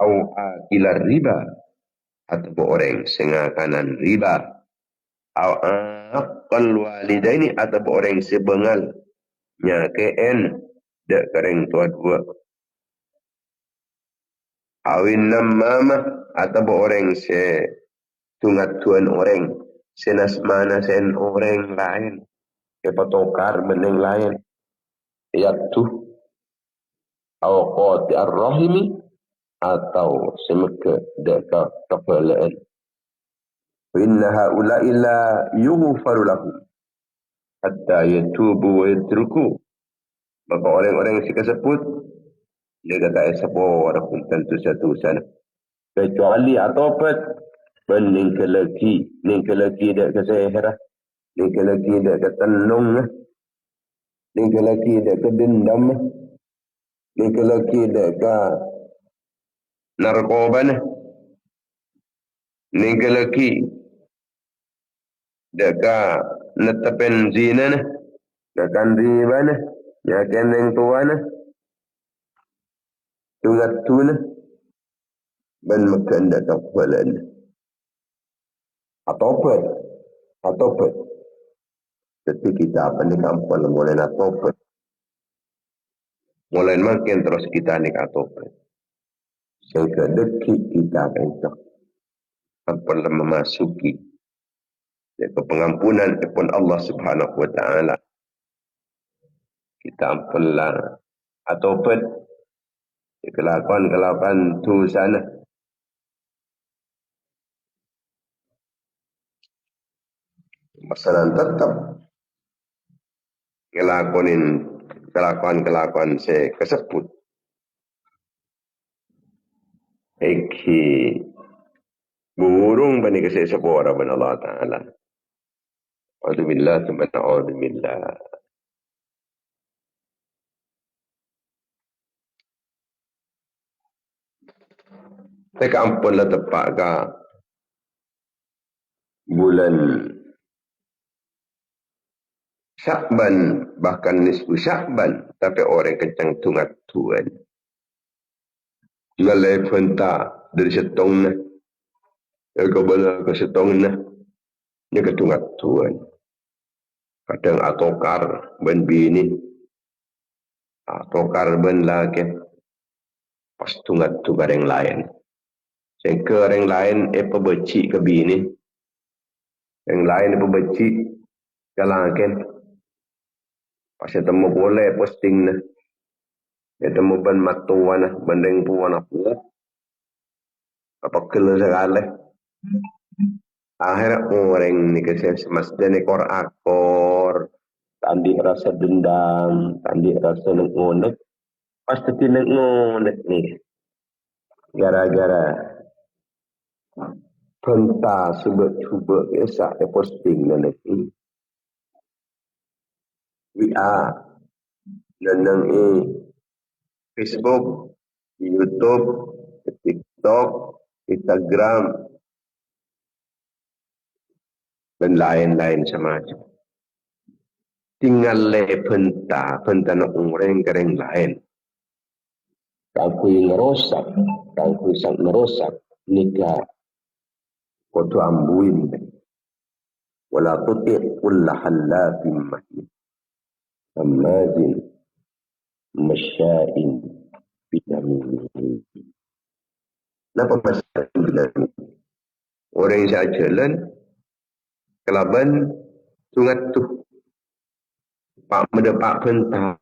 Au akilar riba. Atau orang sengakanan riba. Au akal walidaini atau orang sebengal. Nyakeen. Dek kering tua dua. Awin namamah atau orang se tungat tuan orang senas mana sen orang lain kepatokar beneng lain yaitu awqati ar-rahimi atau semeka deka kepelaan inna haula'i la yughfaru lahum hatta yatubu wa yatruku. Maka orang-orang yang tersebut dia kata sepuluh pun tentu satu sana. Kecuali atopet meningkelaki dia ke seherah, ningkelaki dia ke tenung, ningkelaki dia ke dendam, ningkelaki dia ke narkoba, ningkelaki dia ke netepen zina, nakan riba, nyaken yang tuan, tungat tuna, ben makan dah kapalan. Atopet. Jadi kita apa ni kampal mulai atopet. Mulai makin terus kita ni atopet. Sehingga dekik kita kencok. Kampal memasuki. Yaitu pengampunan pun Allah Subhanahu Wa Taala. Kita ampunlah atopet. Kelakuan tu sana. Masalah tetap kelakuan saya kesebut. Eki burung bani kesih sepura ban Allah Ta'ala. A'udzubillah subhanahu a'udzubillah. Saya ampunlah tepat ke bulan Syakban, bahkan nisfu Syakban, tapi orang kencang tungat tuan. Ngalai fenta dari setong na, kebala ke setong na, ni ketungat tuan. Kadang atokar ben bini, atokar ben lagi, pas tungat tu barang lain. Sehingga orang lain pebeci ke bini, yang lain pebeci ke lagi. Pas temu boleh posting na. Temu ban matuan na, bandeng puan aku. Apa kela sekali. Akhirnya orang ni kasi semasda ni kor akor. Tandi rasa dendam, tandi rasa nengonek. Pasti nengonek ni. Gara-gara pentas cuba biasa posting na ni. WA dan Facebook, YouTube, TikTok, Instagram dan lain-lain semacam. Tinggal penta nak orang kering lain. Aku yang rosak, kang kuisak merosak nikah kotu ambuin wala tuti' kulla hallafin mahin hamazin masya'in binamin. Napa masya'in binamin? Orang yang saya jalan kelaban sungat tu pak mendepak pentah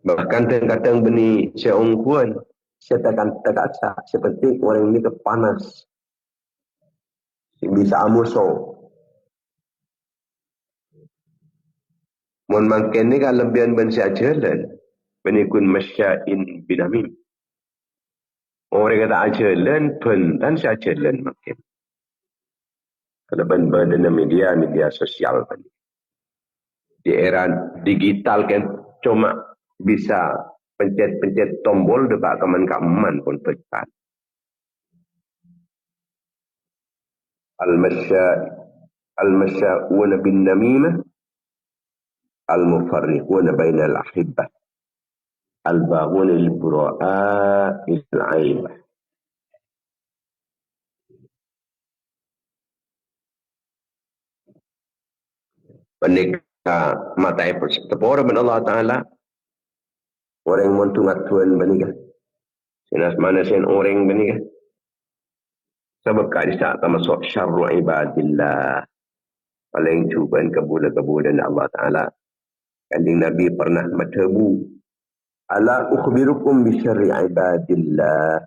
bahkan kadang-kadang beni seongkuan saya takkan terkaca seperti orang ini kepanas bisa amuso mun makin ni kan lebihan ben saya jalan benikun masya'in binamin orang kata jalan pentan saya jalan makin kalau ben media sosial kan di era digital kan cuma bisa pencet tombol dekat kaman pun pecat. Al-masya'una bin namimah al-mufarriquna bainal ahibbah al-baghuna lil-bura'a il-aibah. Menikah matai persepora ben Allah Ta'ala orang montungat tuan benikah sinas mana sen orang benikah sebab kadisa termasuk syarru ibadillah paling cubaan kebulan Allah Ta'ala. Kanjeng Nabi pernah bertebu ala ukhbirukum bi syarri ibadillah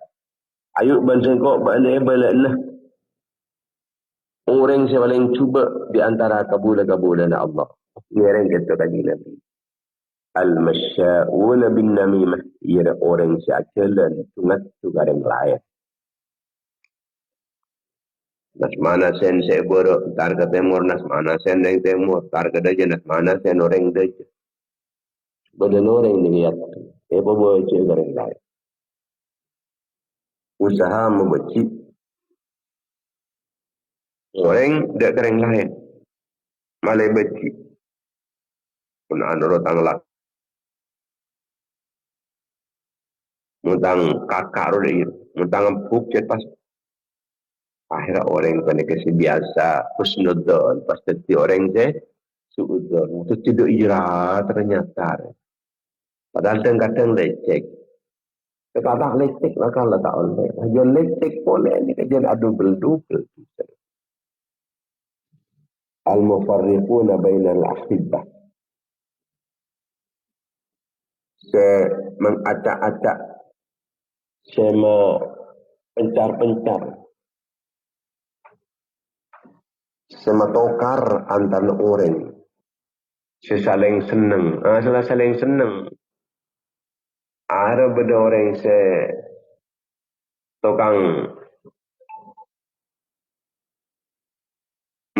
ayo bansengkok balak-balaklah orang yang paling cuba di antara kebulan Allah. Ini orang kata Kanjeng Nabi al-masya'una bin namimah ia orang yang sungat sugareng lain. Nasmana sen se boro targa temur nasmana sen reng temur targa daja nasmana sen orang daja badan orang dilihat apa boleh goreng lain usaha membenci orang dak goreng lain malai benci pun anoro tangla mutang kakak rode mutang empuk cet pas akhirnya orang kena kasi biasa husnudzon pas teti orang je suudzon itu tidak ira ternyata padahal kadang-kadang lecek kata lecek lah kalau tak oleh ajar lecek boleh ni kajian double al-mufarriquna bainal ahibbah mengacak-acak sema pencar-pencar sematokar antara orang saling senang saling senang ada benda orang tokang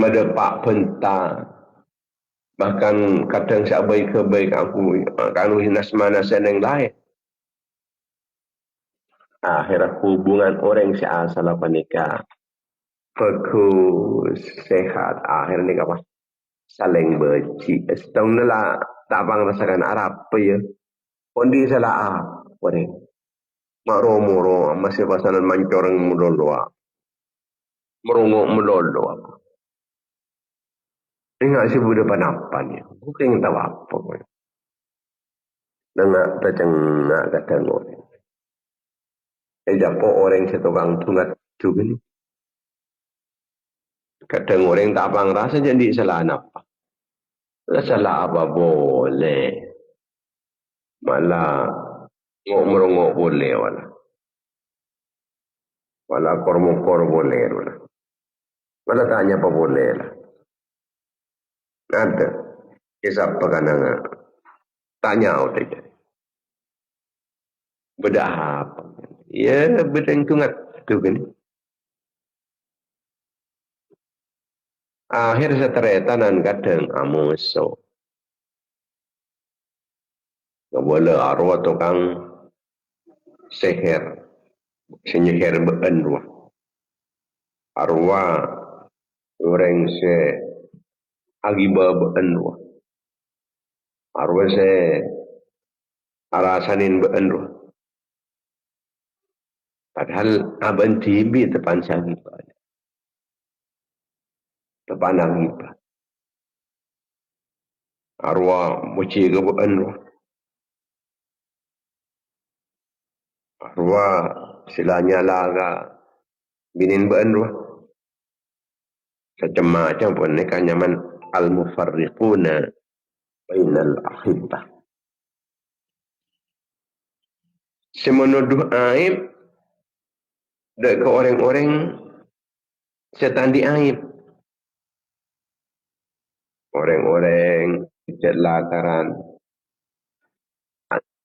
medepak pentah bahkan kadang sabai kebaik aku kalau hinas mana senang lain akhirnya hubungan orang salah panika fokus sehat akhirnya apa saling benci setahun lah tak bang rasakan Arab apa ya kondi salah orang makro masih pasaran mancoreng mudolwa merungok mudolwa ingat si budak panapan ya bukan tahu apa pun nengak tercengak kadang orang japo orang setukang tungat juga ni kadang orang tak bang rasa jadi salah apa salah apa boleh malah merungok boleh wala kormokor boleh malah tanya apa boleh lah ada kisah peganangan tanya udah beda apa ya beda yang tungat tu kan akhir seteretanan kadang amuso nggak boleh arwah tukang seher senyihir beendwa arwah orang se agiba beendwa arwah se arasanin beendwa Padahal abang tibi tepan sangka. Tepan anggipa. Arwah muci kebuan roh. Arwah silanya laga. Binin buan roh. Macam-macam pun ni kan nyaman al-mufarriquna bainal ahibbah. Semenuduh aib ke orang-orang setandi aib. Orang-orang lataran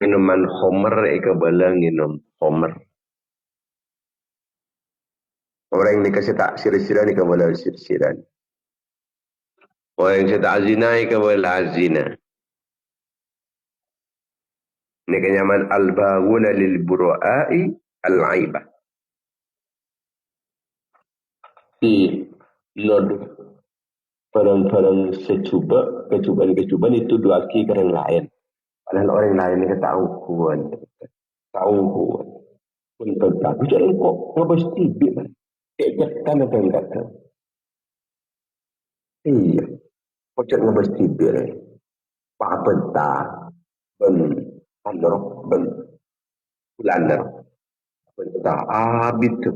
minuman homer ikabala minum homer. Orang ni kasi tak sir-siran ikabala sir-siran. Orang yang tak zina ikabala zina. Ni kenyaman al-baghuna lil buru'ai al-aibah. Loduh barang-barang kecubaan itu dua kaki ke orang lain. Padahal orang lain ni tahu kuan. Pun tetap. Bicara kok ngabas tibik. Kejakan apa yang kata. Iya. Kok ngabas tibik. Pahapentah. Ben bulander. Pentah abid tu.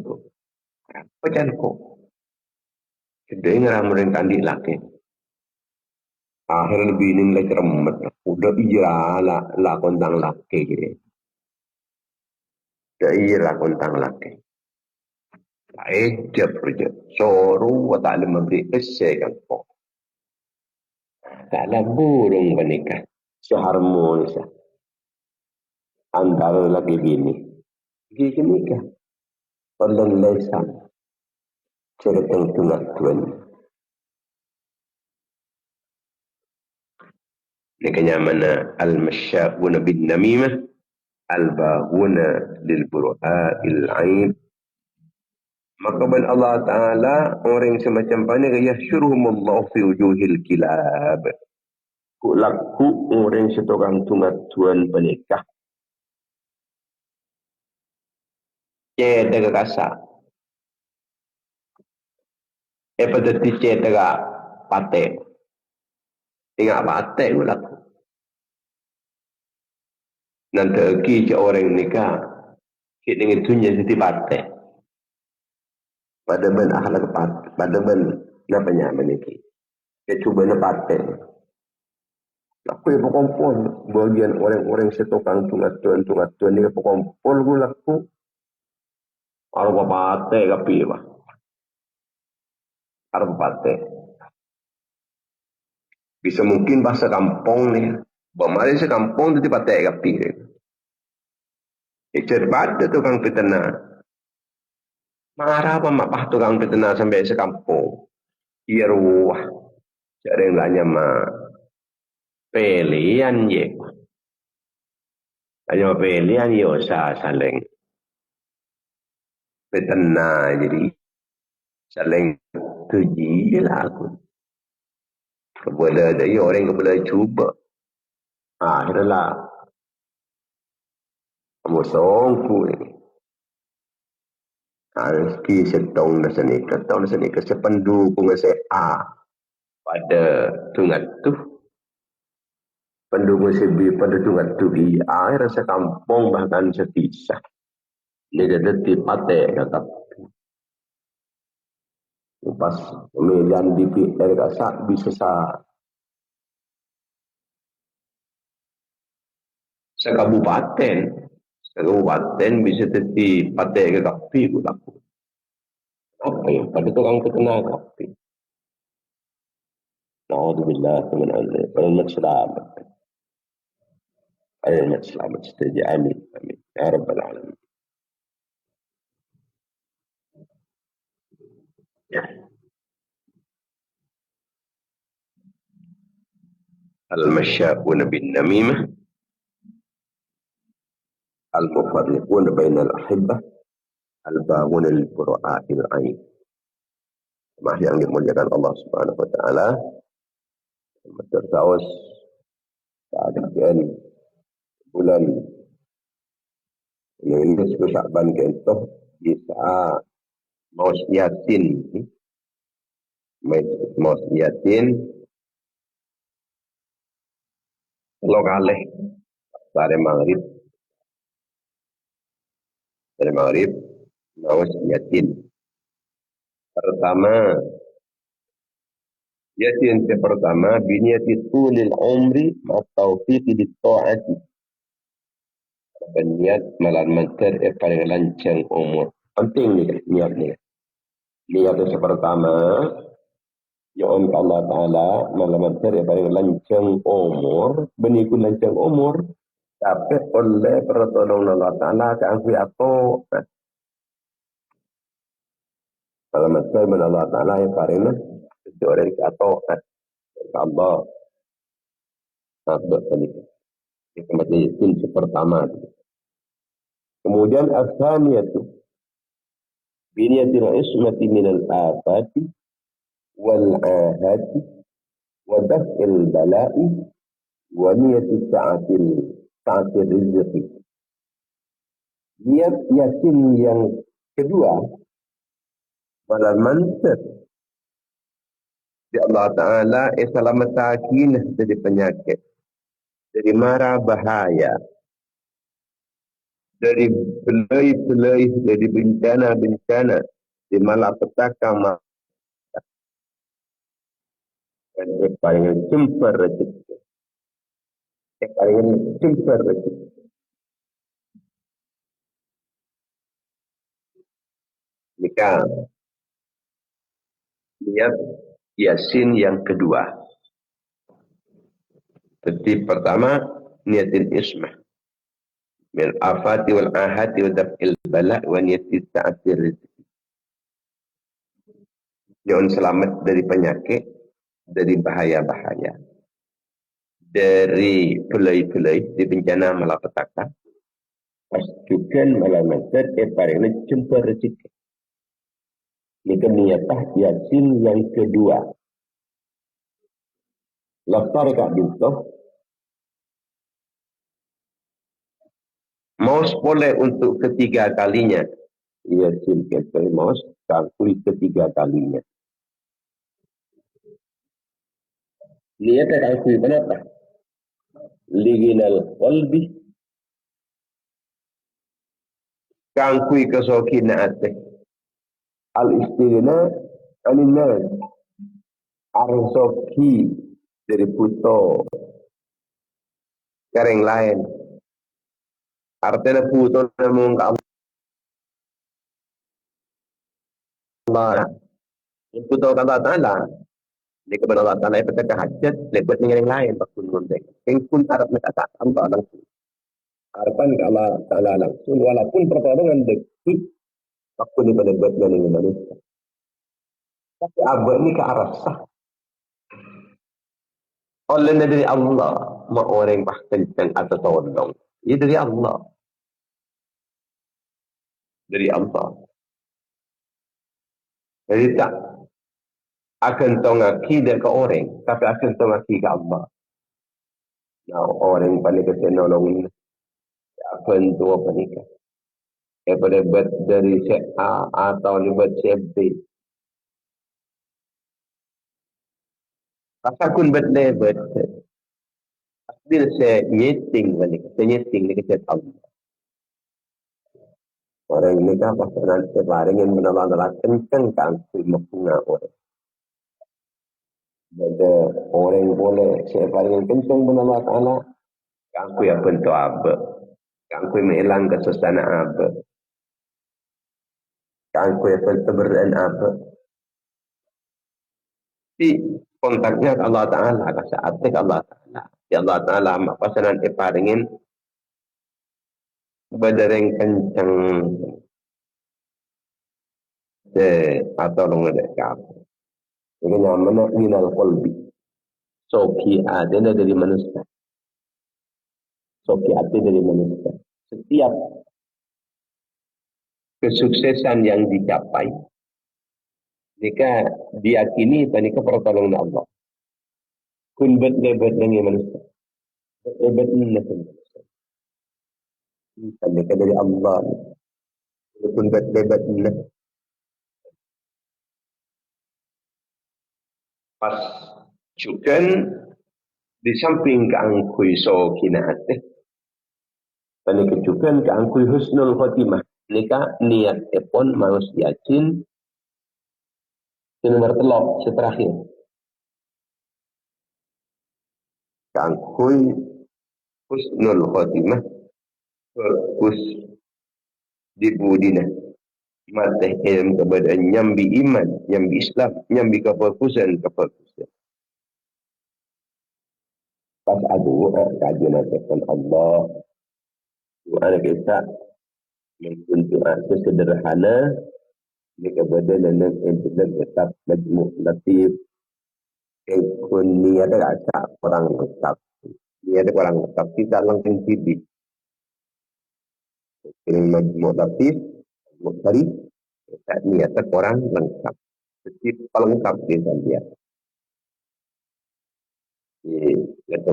Pajan kok. Jadi ngeramurin kandik laki. Akhirnya lebih ini lagi remet. Udah iya lah kontang laki gitu. Udah iya lah kontang laki. Ejab saja. Soru wa ta'ala memberi esai kan kok. Taklah burung menikah. Seharmonis. Antara lagi bini. Gigi nikah. Perlen lesan. Cerita tunggal tuan. Ini kenyamana al-masya'una bin namimah. Al-baghuna lil buru'a'il aib. Maka ben Allah Ta'ala orang semacam mana yahsyuruhumullahu fi wujuhil kilab. Laku orang setorang tungat tuan penikah. Cedera kasar. Pada cedera patek. Ingat patek pun laku. Nanti lagi orang nikah. Kita dengan tunya seti patek. Pada ben akhlak patek. Pada ben napanya meniki. Dia cuba nak patek. Aku yang berkumpul. Bagian orang-orang setokang tungat tuan ni berkumpul aku laku. Kalau patek kapi apa? Arab patek. Bisa mungkin bahasa kampung ni. Bamari sa kampung tu patek kapi. Cerbat tu kang petena. Marah apa mak tukang petena sampai sa kampung. Ia ruah. Cara yang lainnya pilihan je. Hanya pilihan je usah saling petena jadi saling tuji je lah aku. Kepada dia orang kepada cuba. Akhirnya musongku ni. Rezeki setong dah senika sependukung saya pada tungat tu. Pendukung sebi pada tungat tu akhir rasa kampung bahkan setisah. Dia jadi patek kata. Lepas pemilihan DPR kasak bisa sekabupaten bisa jadi patek ke kapi pula. Apa yang pada tukang terkenal kapi. Na'udzubillah min al-selamat. Selamat saja. Amin. Amin. Ya Rabbal Alamin. Al-masya'una bin namimah. Al-mufarriquna bainal ahibbah. Al-baghuna lil buru'a'il aib. Maaf yang dimuliakan Allah Subhanahu wa taala. Tertawas keadaan bulan ini Sya'ban kentoh bisa maus yasin, maus yasin lo kalih dari maghrib maus yasin. Pertama, yasin pertama biniyati tulil umri ma taufiqi bit ta'ati. Berniat malam mantar paling lancang umur. Penting ni niat ni. Niat yang pertama, ya Allah Ta'ala malam mantar paling lancang umur. Benikun lancang umur. Tapi oleh pertolongan Allah Ta'ala keangfi atau malam mantar Allah Ta'ala yang paling seorang atau Allah Ta'ala. Itu yasin pertama. Kemudian as-saniyatu biniyatil ismati minal afati wal ahati wa daf'il bala'i wa niyati sa'atil rizqi. Niat yasin yang kedua malam mantar di Allah Ta'ala selamatkan dari penyakit, dari mara bahaya, dari belai-belai, dari bencana-bencana, di malapetaka dan paling jumpa rezeki. Paling jumpa rezeki. Jika niat yasin yang kedua. Jadi pertama, niatin ismah. Min afati wal ahati wa daf'il bala' wa niyati ta'atir rizki. Jangan selamat dari penyakit, dari bahaya-bahaya, dari pelai-pelai, di bencana malapetaka. Pastikan malamantar paling jumpa rezeki. Ini niatah yasin yang kedua. Lafar kak bintoh. Maus boleh untuk ketiga kalinya. Yasin kata maus kangkui ketiga kalinya. Niat kangkui kenapa? Liginal qalbi. Kangkui kesokinaatih. Al-istighna aninnas. Arsoki dari puto. Kareng lain. Artinya puto namun Allah. Puto Allah Ta'ala. Di kepada Allah Ta'ala yang berkata hajat. Lebat dengan yang lain. Bakun mundeng. Yang pun harap mereka Allah langsung. Harapan ke Allah Ta'ala langsung. Walaupun pertolongan detik. Bakun daripada lebat dengan manusia. Tapi abad ni ke arah sah. Oleh dari Allah. Mak orang bahkan atau tolong. Ia dari Allah. Dari Allah. Jadi tak akan tongaki ke orang. Tapi akan tongaki ke Allah. Nah, orang paling kesian nolong ini. Apa itu apa nikah. Daripada bet dari set A atau bet set B. Pasakun bet lebet. Dia saya nyeting balik. Saya nyeting ni kata Allah. Orang ini kan pasangan sebarang yang benar-benar kencang kan. Maksudnya orang. Jadi orang boleh sebarang yang kencang benar-benar anak. Kangku ya bentuk apa. Kangku menghilang kesusahan apa. Kangku ya bentuk berdan apa. Di kontaknya Allah Ta'ala. Saatnya Allah Ta'ala. Ya Allah Ta'ala pasangan sebarang berdereng kencang atau mengenai kamu. Jadi namanya minal qalbi. Soki adanya dari manusia. Soki adanya dari manusia. Setiap kesuksesan yang dicapai, jika diyakini panika pertolongan Allah. Kun bet-bet dengan manusia. Bet-bet dengan manusia. Panika dari Allah. walaupun bebat ni pas cukan di samping keangkui so kinaat pada kecukan keangkui husnul khotimah nika niat epon maus yakin nomor telok seterakhir keangkui husnul khotimah fokus di budina mateh ilm kepada nyambi iman nyambi Islam nyambi kefokusan pas adu kajian akan Allah doa kita untuk sesederhana ini kepada nenek yang tetap majmuk latif kun ni ada rasa orang tetap ni ada orang tetap kita langsung tidik ini majmuk latif mukhari tak ni ada orang lengkap setiap pelengkap di dalam dia di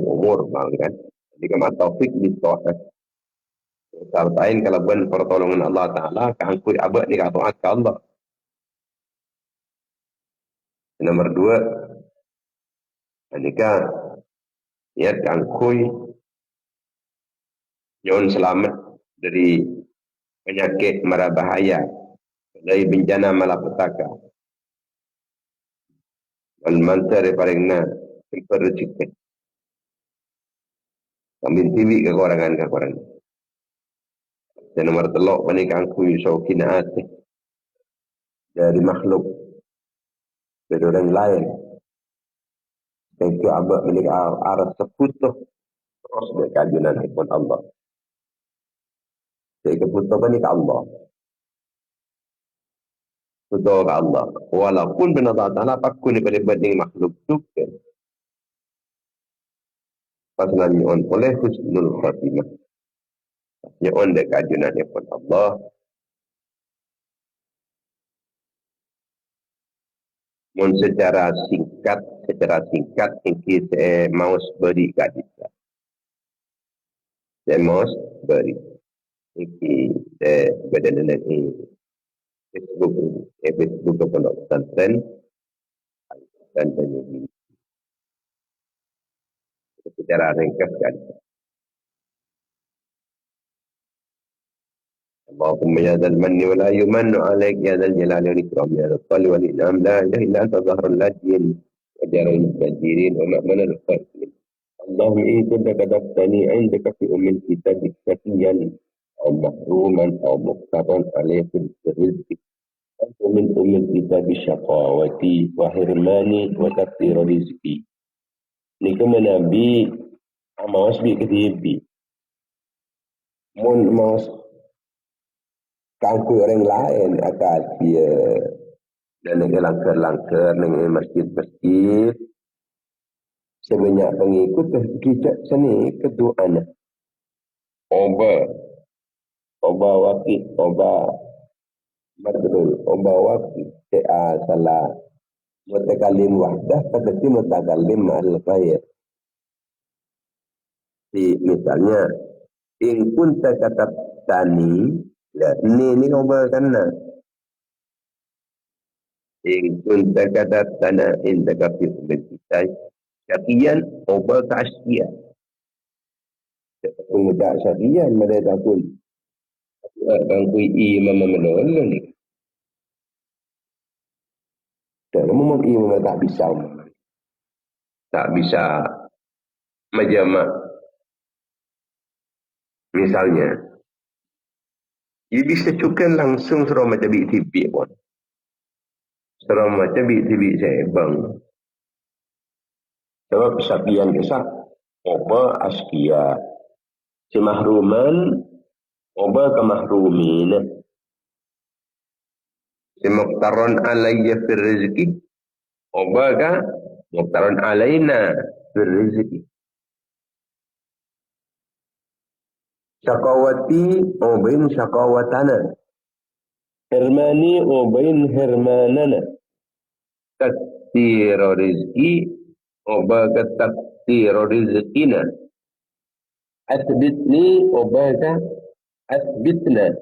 umur mau kan jadi kemana taufik ditolak sertain kalau ben pertolongan Allah Ta'ala keangkui abad ni kataat ke Allah. Nomor 2 nikah niat keangkui nyon selamat dari penyakit mara bahaya dari bencana malapetaka wal mantar paringna rezeki kami tiwi kekurangan dan nomor telok panikang kuy so kinaat dari makhluk dari orang lain dan itu abad milik arah seputuh terus dari kajunan ikut Allah dari keputuh panik Allah putuh ke Allah walaupun benar Allah pakun daripada banding makhluk juga pasangan nyon oleh husnul khatimah nyon dari kajunan ikut Allah mun secara singkat yang kita mau beri gadis. Saya mau beri. Ini badan ini Facebook pondok pesantren dan ini secara ringkas gadis. اللهم يا ذا المن ولا يمن عليك يا ذا الجلال والإكرام يا ذا الطول والإنعام لا إله إلا أنت ظهر اللاجئين وجار المستجيرين ومأمن الخاسرين اللهم إن كنت كتبتني عندك في أم الكتاب شقيا أو محروما أو مقترا عليك بالرزق أنت من أم الكتاب شقاوتي وحرماني وتقدير رزقي نكم نبي أماس بكتيبي من أماس kangkui orang lain akan dia dan langkah-langkah dengan masjid-masjid sebanyak pengikut kita seni keduanya oba wakil oba madrul oba wakil salah mutakalim wahdah tetapi mutakalim al-khair misalnya in kunta katab tani ya, ini oba kana. In kunta kata tanah inda kafi ubitai. Syakian oba kasya. Pengudak syakian mereka pun. Bangkui imam menolong ni. Dan umum imam tak bisa. Tak bisa menjamak. Misalnya. Dia bisa cukan langsung suruh macam BTV pun. Suruh macam BTV saya bang. Sebab syakian kisah. Oba askia. Si mahruman. Oba kemahrumin. Si muqtaron alayya fir rizki. Oba ka muqtaron alayna fir rizki. Syakawati obain syakawatana. Hermani obain hermanana. Taktiro rizki obaga taktiro rizkina. Asbitni obaga asbitna.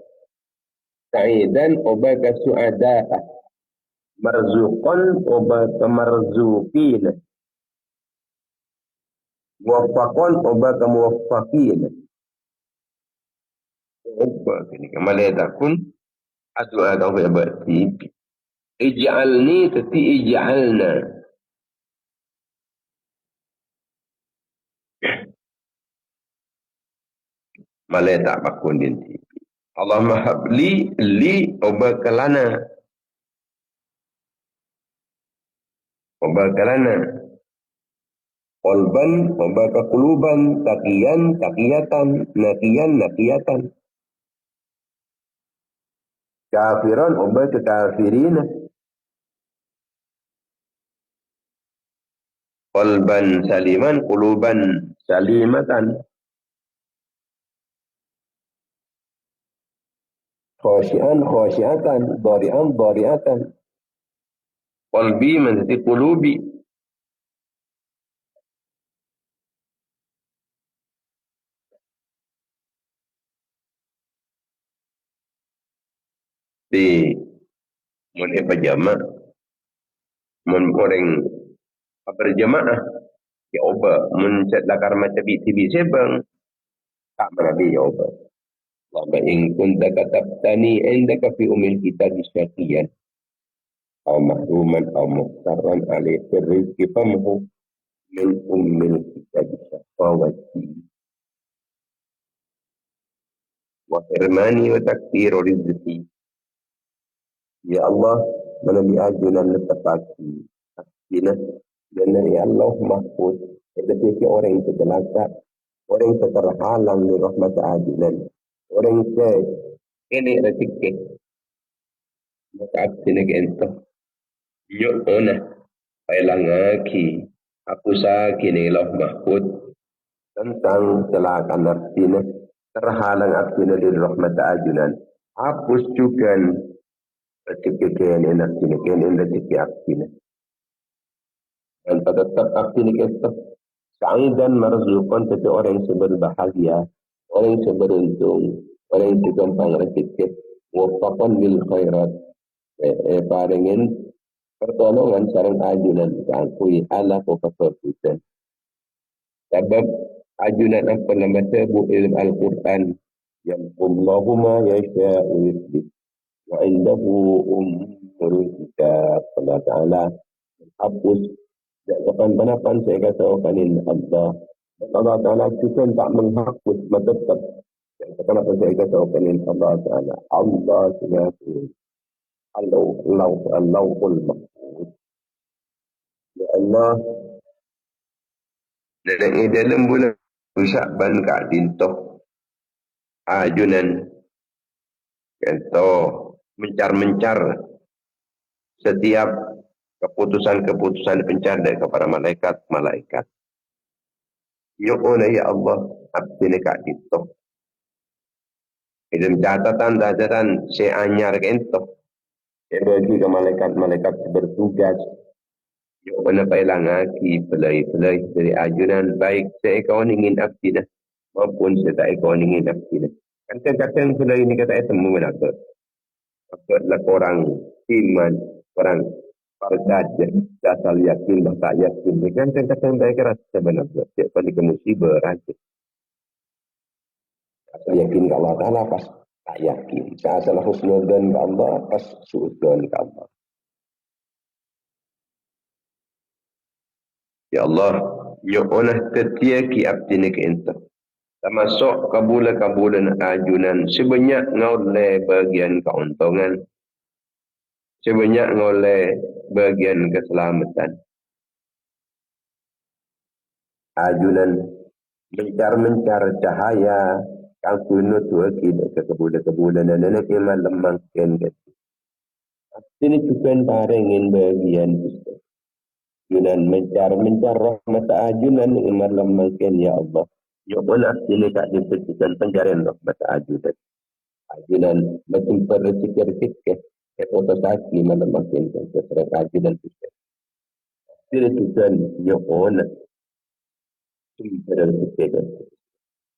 sa'idan oba kasu'ada marzuqan oba kamarzuqin muwaffaqan oba kamuwaffaqin oba kini kamaleda kun adu ada oba berarti ij'alni tati ij'alna maleda bakun dinti Allahumma habli li oba kalana qalban oba kaquluban taqiyan taqiyatan naqiyan naqiyatan kafiran oba kafirin qalban saliman quluban salimatan khasyian khasyiatan dhari'an dhari'atan qalbi menjadi qulubi di mun berjamaah mun orang berjamaah ya oba mun lakar macam tibi sebang tak berabi ya oba wa in kunta katabtani indaka fi umil kitab syaqiyan aw mahruman aw muhtaran alayhi rizqi famhu min umil kitab syaqawati wa firmani wa takdir rizqi ya Allah melalui ajunan letapaki akhirnya dan ya Allah mahfud tetapi orang yang tercelaka orang yang terhalang dari rahmat ajunan orang yang ini rezeki maka abdina gento yuk ona pailangaki aku sakini Allah mahfud tentang celakan abdina terhalang abdina dari rahmat ajunan hapus juga rezeki kene abdina kene rezeki abdina dan tetap abdina kita sa'idan marzuqan tetapi orang yang berbahagia orang yang beruntung orang yang gampang rezeki waffaqan bil khairat paringin pertolongan sareng ajunan kangkui ala kepeputan sebab ajunan apa nama sebuah ilmu Al-Quran yang Allahumma yasha'u yusbih wa indahu ummul kitab Allah Ta'ala hapus kapan panapan saya kata okanin Allah Ta'ala juga tak menghapus tetap kenapa saya kata okanin Allah Ta'ala Allah Subhanahu Allahul Mahfuz ya Allah dalam bulan Sya'ban ka dintoh ajunan kento mencar-mencar setiap keputusan-keputusan pencar dari kepada malaikat. Yu'una ya Allah abdina ka dintoh dalam catatan saya anyar kento saya bagi ke malaikat bertugas yung panapailangan pelai-pelai dari ajunan baik saya kau ingin abdina maupun saya tak kau ingin abdina. Kadang-kadang pelai ini kata temu menakut. Maksudlah orang iman, orang percaya, dasar yakin, tak yakin. Kadang-kadang baik rasa sebenarnya. Siapa ni kemusibah rasa. Asal yakin ke Allah Ta'ala pas tak yakin. Asal husnudan ke Allah pas suudan ke Allah. Ya Allah, yu'unah tetiaki abdina ke entah. Termasuk kabulan-kabulan ajunan. Sebanyak ngoleh bagian keuntungan. Sebanyak ngoleh bagian keselamatan. Ajunan mencar-mencar cahaya. Kang kunut wakil ke kebulan-kebulan. Dan anak iman lemangkan. Ini juga parengin bagian Ustaz. Ajunan mencar rahmat ajunan iman lemangkan ya Allah. Ya Allah sini tak disebutkan pencarian rahmat ajunan. Ajunan macam rezeki-rezeki foto saki mana makin sesuai ajunan kita. Sini tujuan ya Allah sumber rezeki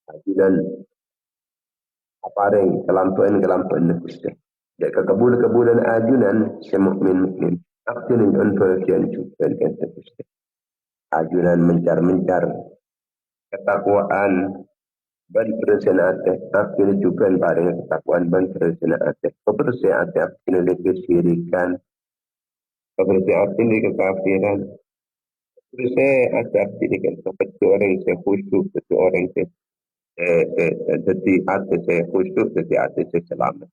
ajunan apa yang kelampuan kita. Kebulan ajunan semukmin aktin unfal kian cukan kan terus ajunan mencar ketakwaan ban persenate aktin cukan pada ketakwaan ban persenate kepersenate aktin lebih syirikan kepersenate di kekafiran persenate aktin kan seperti orang yang khusyuk seperti orang yang jadi khusyuk jadi selamat.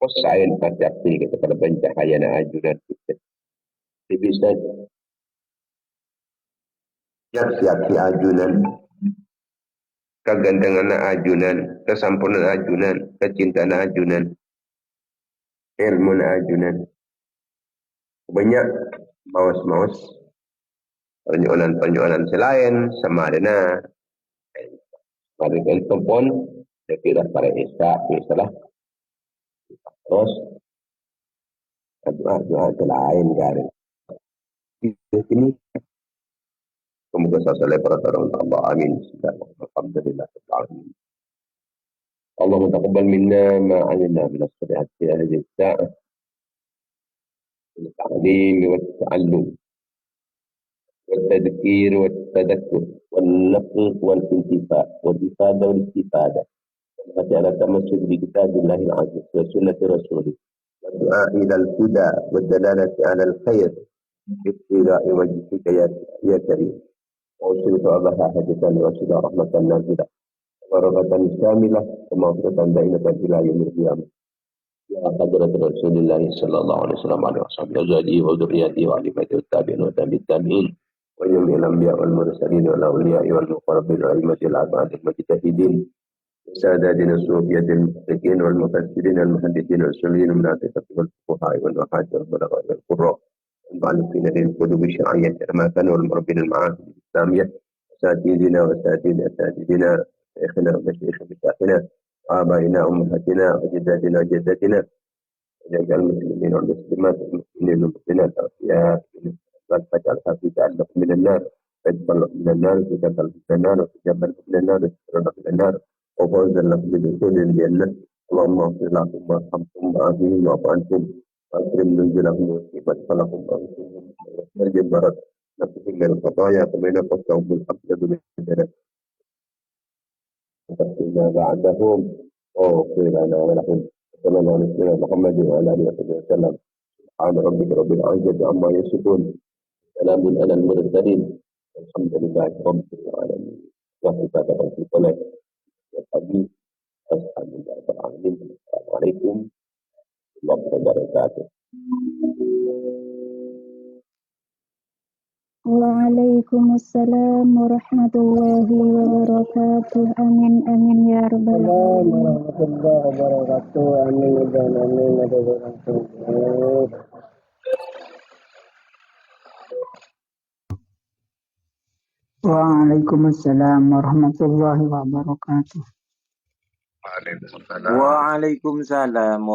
Kosain pada aktin kepada pencahayaan ajunan kita. Bisa siap-siap ajunan, kegantengan ajunan, kesampurnan ajunan, kecintaan ajunan, ilmu ajunan. Banyak maus-maus penyoalan selain sama ada pada telepon, tapi dah para misalnya terus doa selain kan. Di sini semoga saya pertolongan Allah amin. Alhamdulillah. اللهم تقبل منا ما عملنا من الصالحات في هذه الساعة من التعليم والتعلم والتذكير والتذكر والنقل والانتفاع والإفادة والاستفادة والتي على التمسك بكتاب الله العزيز وسنة رسوله والدعاء إلى الهدى والدلالة على الخير ابتغاء وجهك يا كريم وأشهد الله حاجة وأشهد رحمة نازلة ورغبة شاملة ومغفرة دائمة إلى يوم القيامة يا حضرة رسول الله صلى الله عليه وسلم عليه وصحبه أزواجه وذريته وعلمته والتابعين وتابع التابعين وجميع الأنبياء والمرسلين والأولياء والمقربين والأئمة الأربعة المجتهدين وساداتنا الصوفية المحققين والمفسرين المحدثين والسنين من العاطفة والفقهاء والنحاة والبلغاء والقراء المعلمين للكتب الشرعية كما كانوا والمربين المعاهد الإسلامية أساتذتنا شيخنا ومشايخ مشايخنا وآبائنا وأمهاتنا وجداتنا وجداتنا وجميع المسلمين والمسلمات والمؤمنين والمؤمنات الأحياء فاجعلها في تعلق من النار فاجعل من النار وتجبل من النار وتجبل من النار وتجبل من النار وفوزا لهم بدخول الجنة اللهم اغفر لهم وارحمهم وعافهم واعف عنهم واكرم نزلهم وسيبت خلقهم وانصرهم واستجب مرض نفسهم من الخطايا كما ينقصهم بالأبيض من الجنة وقنا بعدهم واغفر لنا ولهم صلى الله عليه وسلم محمد وعلى اله وصحبه وسلم سبحان ربك رب العزة عما يصفون سلام على المرسلين الحمد لله رب العالمين وحفظة في الصلاة والحديث أسأل الله رب العالمين السلام عليكم ورحمة الله وبركاته. Waalaikumsalam warahmatullahi wabarakatuh. Amin amin ya rabbal alamin. Warahmatullahi wabarakatuh. Amin dan amin ada wabarakatuh. Waalaikumsalam warahmatullahi wabarakatuh. Waalaikumsalam.